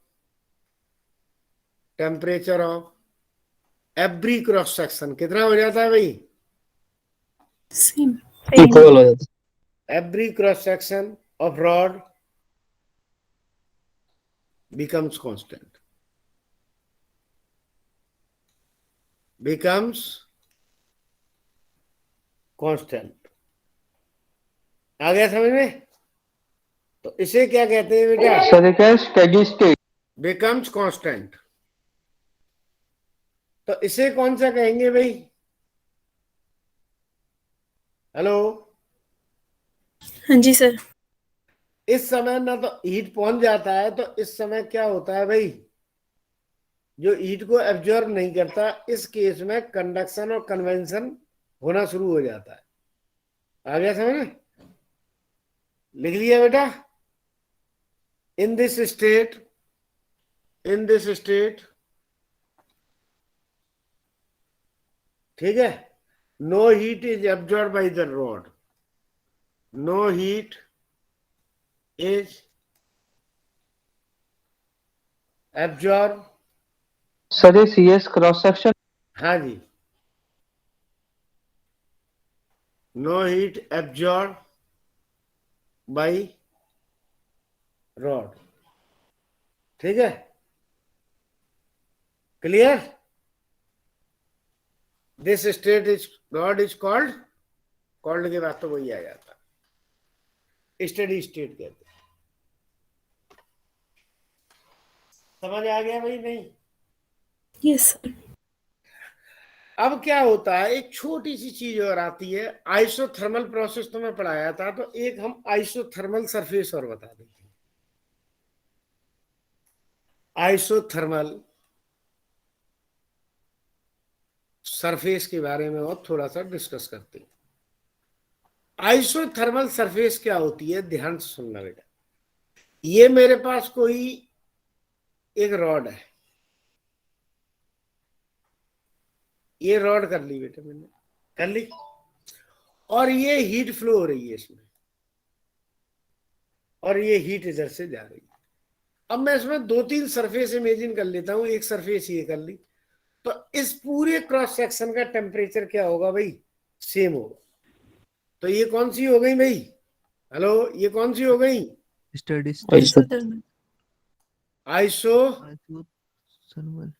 every cross section कितना हो जाता है भाई? सेम। इक्वल हो जाता है। Every cross section of rod becomes constant. आ गया समझ में? तो इसे क्या कहते हैं बेटा? सर क्या है? Steady state. Becomes constant. तो इसे कौन सा कहेंगे भाई? हेलो? हाँ जी सर। इस समय ना तो हीट पहुंच जाता है, तो इस समय क्या होता है भाई? जो हीट को एब्जॉर्ब नहीं करता, इस केस में कंडक्शन और कन्वेंशन होना शुरू हो जाता है। आ गया समझ में? लिख लिया बेटा? इन दिस स्टेट ठीक है, no heat is absorb by the rod. No heat is absorb. Sir ये CS क्रॉस सेक्शन। हाँ जी, no heat absorb by rod. ठीक है, clear? This state is rod is called के बाद तो वही आ जाता, स्टेडी स्टेट कहते हैं। समझ आ गया भाई? नहीं? Yes sir. अब क्या होता है, एक छोटी सी चीज और आती है। आइसोथर्मल प्रोसेस तो मैं पढ़ाया था, तो एक हम आइसोथर्मल सरफेस और बता देते हैं। आइसोथर्मल सरफेस के बारे में और थोड़ा सा डिस्कस करते हैं। आइसोथर्मल सरफेस क्या होती है, ध्यान से सुनना बेटा। ये मेरे पास कोई एक रॉड है, ये रॉड कर ली बेटा, मैंने कर ली, और ये हीट फ्लो हो रही है इसमें, और ये हीट इधर से जा रही है। अब मैं इसमें 2-3 सरफेस इमेजिन कर लेता हूं। एक सरफेस ये कर ली, तो इस पूरे क्रॉस सेक्शन का टेम्परेचर क्या होगा भाई? सेम होगा। तो ये कौन सी हो गई भाई? हेलो, ये कौन सी हो गई? Steady isothermal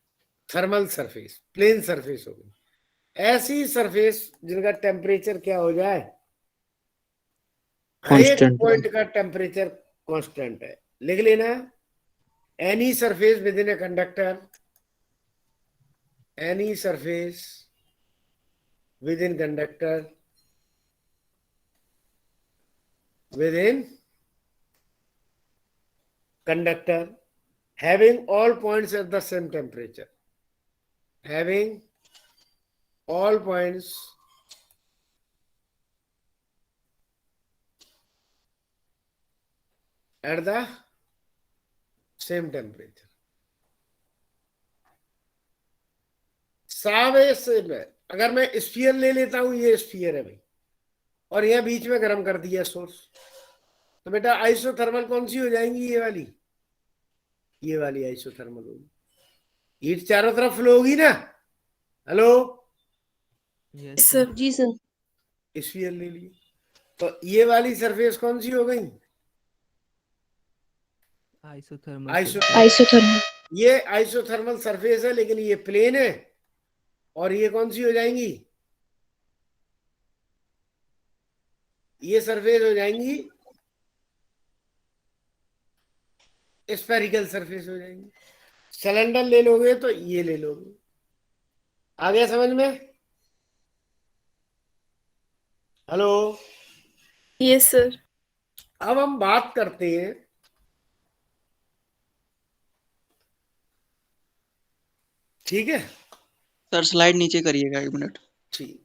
thermal surface, plane surface हो गई। ऐसी सरफेस जिनका टेम्परेचर क्या हो जाए? हर एक कांस्टेंट। पॉइंट का टेम्परेचर कांस्टेंट है। लिख लेना, any surface with in a conductor, any surface with in conductor within conductor having all points at the same temperature, having all points at the same temperature। अगर मैं sphere ले लेता हूं, ये स्फीयर है भाई, और यहां बीच में गर्म कर दिया सोर्स, तो बेटा आइसोथर्मल कौन सी हो जाएंगी? ये वाली आइसोथर्मल होगी। हीट चारों तरफ फ्लो होगी ना। Hello yes sir. जी सर। स्फीयर ले लिए, तो ये वाली सरफेस कौन सी हो गई? आइसोथर्मल। आइसोथर्मल। ये आइसोथर्मल सरफेस है, लेकिन ये प्लेन है, और ये कौन सी हो जाएंगी? ये सरफेस हो जाएंगी स्फेरिकल सरफेस हो जाएंगी। सिलेंडर ले लोगे तो ये ले लोगे। आ गया समझ में? Hello yes sir. अब हम बात करते हैं ठीक है सर स्लाइड नीचे करिएगा 1 मिनट। ठीक।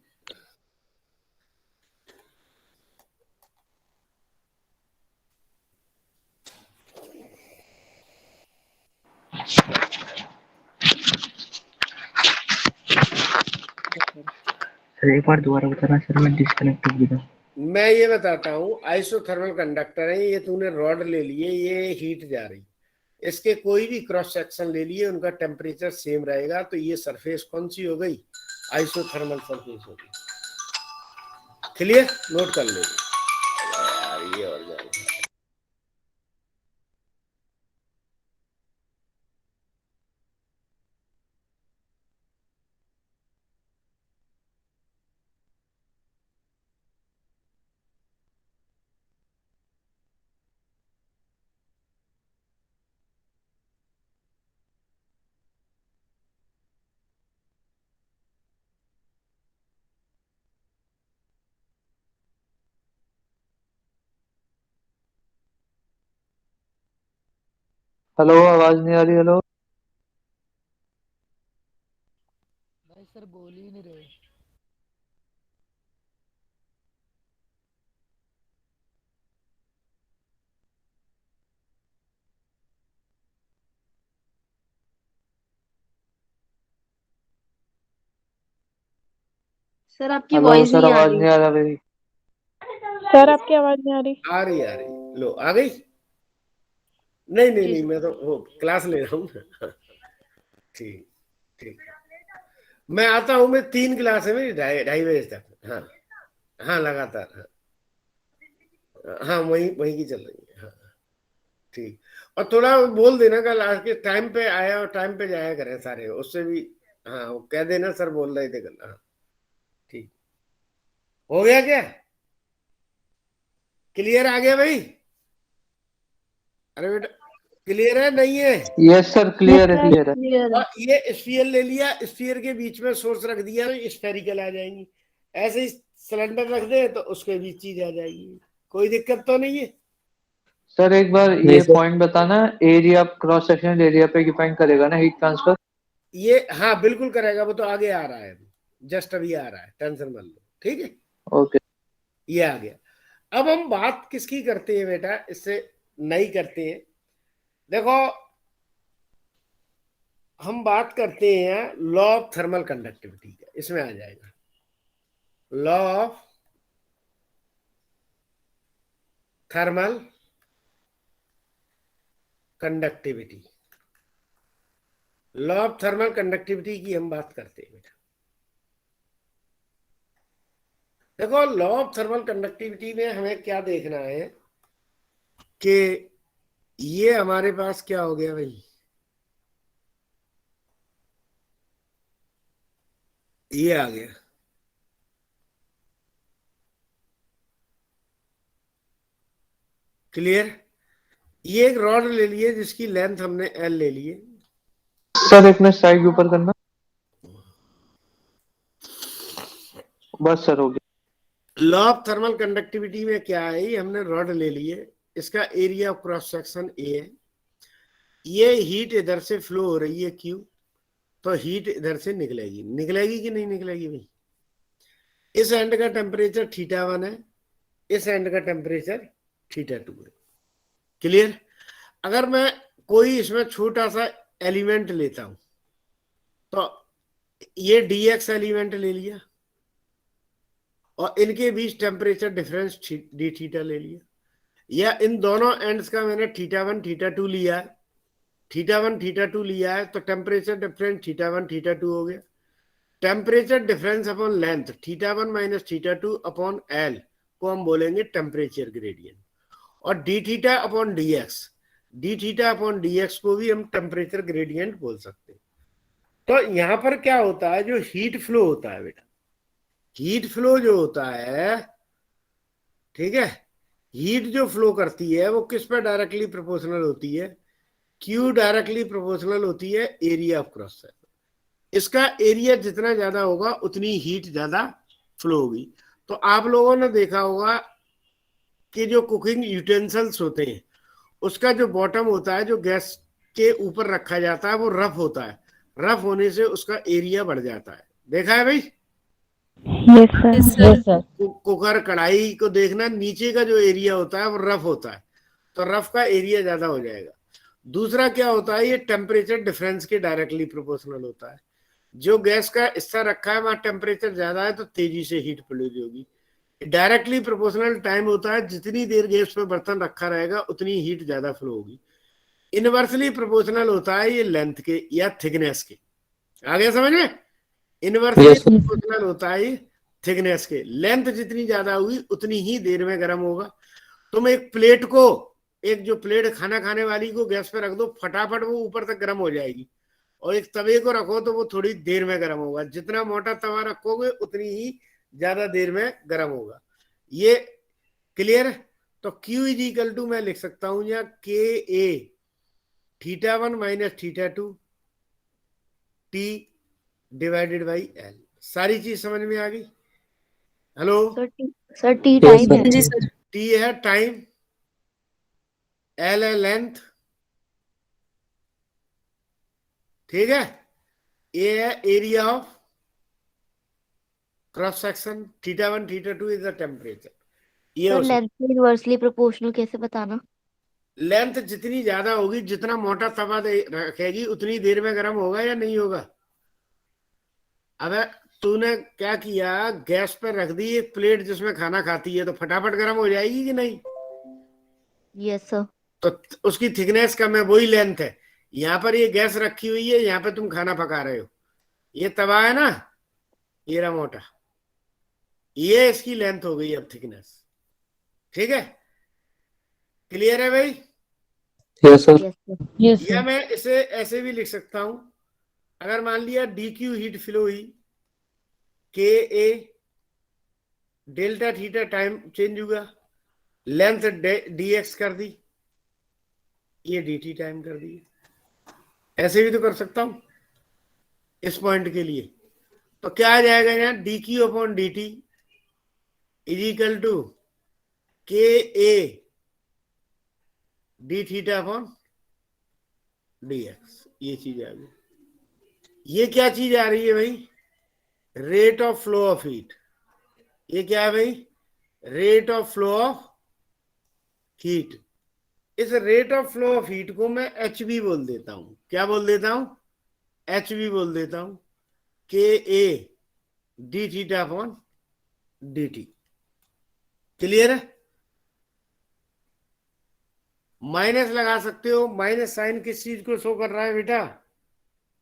सर एक बार दोबारा बताना सर, मैं डिस्कनेक्ट हो गया। मैं ये बताता हूं, आइसोथर्मल कंडक्टर है ये। तूने रॉड ले लिए, ये हीट जा रही, इसके कोई भी क्रॉस सेक्शन ले लिए, उनका टेम्परेचर सेम रहेगा, तो ये सरफेस कौन सी हो गई? आइसोथर्मल सरफेस हो गई। क्लियर? नोट कर लो यार, ये और जाएगा। हेलो, आवाज नहीं आ रही? हेलो भाई सर बोल ही नहीं रहे। सर आपकी हेलो वॉइस सर, नहीं आ आवाज रही। नहीं आ रहा मेरी। सर आपकी आवाज नहीं आ रही। आ रही, आ रही। लो आ गई। नहीं नहीं जी नहीं, सर। मैं तो वो क्लास ले रहा हूँ। ठीक ठीक। मैं आता हूँ, मैं 3 क्लास है मेरी, 2:30 बजे तक। हाँ हाँ लगातार। हाँ हाँ, वही वही की चल रही है। हाँ ठीक। और थोड़ा बोल देना कल आके टाइम पे आया और टाइम पे जाया करें सारे, उससे भी। हाँ वो कह देना सर बोल रहे थे कल। हाँ ठीक। हो गया क्या? क्लियर आ गया भाई? अरे बेटा क्लियर है नहीं है? यस सर, क्लियर है, क्लियर है। क्लियर है। और ये स्फीयर ले लिया, स्फीयर के बीच में सोर्स रख दिया तो स्फेरिकल आ जाएंगी। ऐसे ही सिलेंडर रख दे तो उसके बीच चीज आ जाएगी। कोई दिक्कत तो नहीं है? सर एक बार नहीं ये सर। पॉइंट बताना, एरिया क्रॉस सेक्शनल एरिया पे डिपेंड करेगा ना हीट ट्रांसफर? ये हाँ बिल्कुल करेगा, वो तो आगे आ रहा है, जस्ट अभी आ रहा है, टेंशन मत लो। ठीक है, ओके। ये आ गया। अब हम बात किसकी करते हैं बेटा? इससे नहीं करते हैं। देखो हम बात करते हैं लॉ ऑफ थर्मल कंडक्टिविटी का, इसमें आ जाएगा law of thermal conductivity. Law of thermal conductivity की हम बात करते हैं बेटा। देखो लॉ ऑफ थर्मल कंडक्टिविटी में हमें क्या देखना है कि ये हमारे पास क्या हो गया भाई, ये आ गया। क्लियर? ये एक रॉड ले लिए जिसकी लेंथ हमने एल ले ली है। सर एक मिनट साइड के ऊपर करना, बस सर हो गया। लॉ ऑफ थर्मल कंडक्टिविटी में क्या है, ये हमने रॉड ले ली है, इसका area of cross section A है, ये हीट इधर से फ्लो हो रही है क्यू, तो हीट इधर से निकलेगी, निकलेगी कि नहीं निकलेगी भाई? इस एंड का टेम्परेचर θ1 है, इस एंड का टेम्परेचर θ2 है। क्लियर? अगर मैं कोई इसमें छोटा सा एलिमेंट लेता हूं, तो ये dx एलिमेंट ले लिया और इनके बीच टेम्परेचर डिफरेंस डी थीटा ले लिया, या इन दोनों एंड्स का मैंने θ1 θ2 लिया है, θ1 θ2 लिया है, तो टेम्परेचर डिफरेंस θ1 θ2 हो गया। Temperature difference upon length θ1 minus θ2 upon L को हम बोलेंगे टेम्परेचर ग्रेडियंट, और डी थीटा अपॉन dx को भी हम टेम्परेचर ग्रेडियंट बोल सकते हैं। तो यहां पर क्या होता है, जो हीट फ्लो होता है बेटा, हीट फ्लो जो होता है, ठीक है, हीट जो फ्लो करती है वो किस पर डायरेक्टली प्रोपोर्शनल होती है? Q डायरेक्टली प्रोपोर्शनल होती है एरिया ऑफ क्रॉस सेक्शन। इसका एरिया जितना ज्यादा होगा उतनी हीट ज्यादा फ्लो होगी। तो आप लोगों ने देखा होगा कि जो कुकिंग यूटेंसिल्स होते हैं उसका जो बॉटम होता है, जो गैस के ऊपर रखा जाता है, वो रफ होता है, रफ होने से उसका एरिया बढ़ जाता है। देखा है भाई? Yes sir. कुकर कढ़ाई को देखना, नीचे का जो एरिया होता है वो रफ होता है, तो रफ का एरिया ज्यादा हो जाएगा। दूसरा क्या होता है, ये टेम्परेचर डिफरेंस के डायरेक्टली प्रोपोर्शनल होता है। जो गैस का हिस्सा रखा है वहां टेम्परेचर ज्यादा है तो तेजी से हीट प्रोड्यूस होगी। डायरेक्टली प्रोपोर्शनल टाइम होता है, जितनी देर गैस पे बर्तन रखा रहेगा उतनी हीट ज्यादा फ्लो होगी। इनवर्सली प्रोपोर्शनल होता है ये लेंथ के या थिकनेस के। आगे समझ में? इनवर्सली प्रोपोर्शनल होता है ये थिकनेस के। लेंथ जितनी ज्यादा होगी उतनी ही देर में गर्म होगा। तुम एक प्लेट को, एक जो प्लेट खाना खाने वाली को गैस पे रख दो, फटाफट वो ऊपर तक गर्म हो जाएगी, और एक तवे को रखो तो वो थोड़ी देर में गर्म होगा। जितना मोटा तवा रखोगे उतनी ही ज्यादा देर में गर्म होगा। ये क्लियर है? तो Q इज इक्वल टू मैं लिख सकता हूं या KA θ1 minus θ2 T divided by L। सारी चीज समझ में आ गई? हेलो सर टी टाइम है। जी सर। T है टाइम, L है लेंथ, ठीक है, A है area of cross section, θ1 θ2 is the temperature. ये सर लेंथ से इनवर्सली प्रोपोर्शनल कैसे बताना? लेंथ जितनी ज्यादा होगी, जितना मोटा तवा रखेगी उतनी देर में गर्म होगा या नहीं होगा? अब तूने क्या किया, गैस पर रख दी एक प्लेट जिसमें खाना खाती है, तो फटाफट गर्म हो जाएगी कि नहीं? Yes sir. तो उसकी थिकनेस कम है, वही लेंथ है। यहाँ पर ये गैस रखी हुई है, यहाँ पे तुम खाना पका रहे हो, ये तवा है ना, ये रहा मोटा, ये इसकी लेंथ हो गई अब थिकनेस। ठीक है? क्लियर है भाई? Yes sir. या मैं इसे ऐसे भी लिख सकता हूं, अगर मान लिया dq हीट फ्लो हुई, KA delta theta time change हुआ, लेंथ dx कर दी, ये dt टाइम कर दी। ऐसे भी तो कर सकता हूं इस पॉइंट के लिए। तो क्या आ जाएगा यहाँ, dq upon dt is equal to KA D theta upon dx। ये चीज आ गई। ये क्या चीज आ रही है भाई? Rate of flow of heat. ये क्या है भाई? Rate of flow of heat. इस rate of flow of heat को मैं HB बोल देता हूं। क्या बोल देता हूं? HB बोल देता हूं, KA D theta upon dt। Clear है? माइनस लगा सकते हो। माइनस साइन किस चीज को शो कर रहा है बेटा?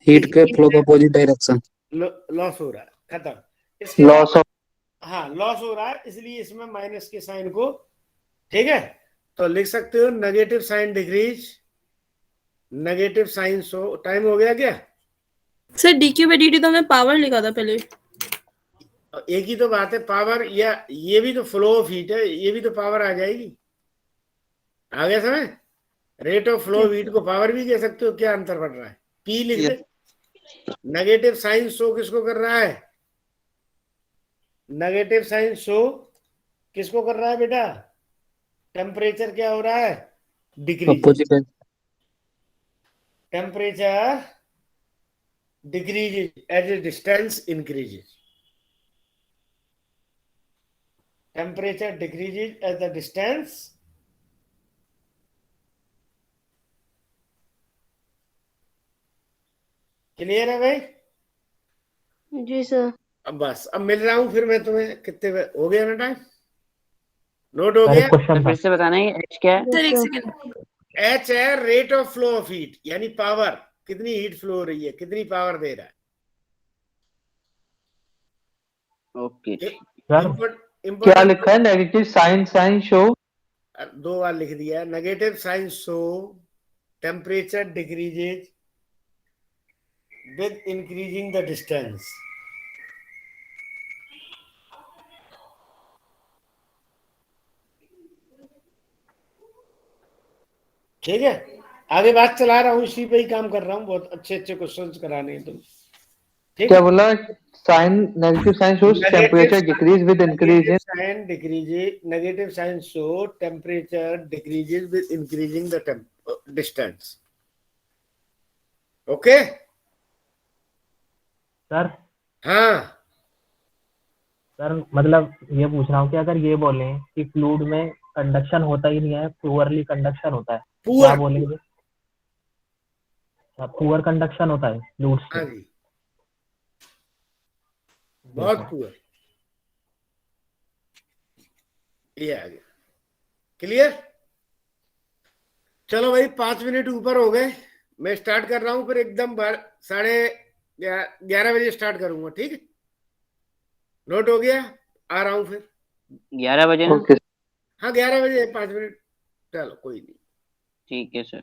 हीट के फ्लो का अपोजिट डायरेक्शन। लॉस हो रहा है, खत्म। लॉस ऑफ, हाँ लॉस हो रहा है, इसलिए इसमें माइनस के साइन को, ठीक है, तो लिख सकते हो negative sign decrease, negative sign show. Time हो गया क्या सर? dq by dt तो हमने पावर लिखा था पहले। एक ही तो बात है, पावर, या ये भी तो फ्लो ऑफ हीट है, ये भी तो पावर आ जाएगी। आ गया समझ? रेट ऑफ फ्लो हीट को पावर भी कह सकते हो। क्या अंतर पड़ रहा है? पी लिख दे। नेगेटिव साइन शो किसको कर रहा है? नेगेटिव साइन शो किसको कर रहा है बेटा? टेम्परेचर क्या हो रहा है? डिक्रीज। अपोजिट है। Temperature decreases as the distance increases. Temperature decreases as the distance clear है भाई? जी सर। अब बस अब मिल रहा हूं फिर मैं तुम्हें। कितने हो गया ना टाइम? नोट हो गया? फिर से बताना है एच क्या है? सर एक सेकंड। एच है rate of flow of heat, यानी पावर। कितनी हीट फ्लो हो रही है, कितनी पावर दे रहा है। ओके क्या लिखा है? Negative sign sign show. 2 बार लिख दिया। Negative sign show temperature decreases with increasing the distance. ठीक है, आगे बात चला रहा हूँ, इसी पे ही काम कर रहा हूँ। बहुत अच्छे अच्छे क्वेश्चंस कराने हैं तुम। ठीक क्या बोला? Sign negative sign shows temperature decrease with increase in sign decreases. Negative sign show temperature decreases with increasing the distance. Okay sir. हाँ सर मतलब ये पूछ रहा हूँ कि अगर ये बोले कि फ्लूइड में कंडक्शन होता ही नहीं है, पुअरली कंडक्शन होता है, क्या बोलेंगे? पुअर कंडक्शन होता है फ्लूइड से। हाँ जी, बहुत पुअर। ये आ गया। क्लियर? चलो भाई 5 मिनट ऊपर हो गए। मैं स्टार्ट कर रहा हूं, फिर एकदम 11:30 बजे स्टार्ट करूंगा। ठीक है, नोट हो गया? आ रहा हूं फिर 11 बजे ना? हाँ 11 बजे 5 मिनट। चलो कोई नहीं। ठीक है सर।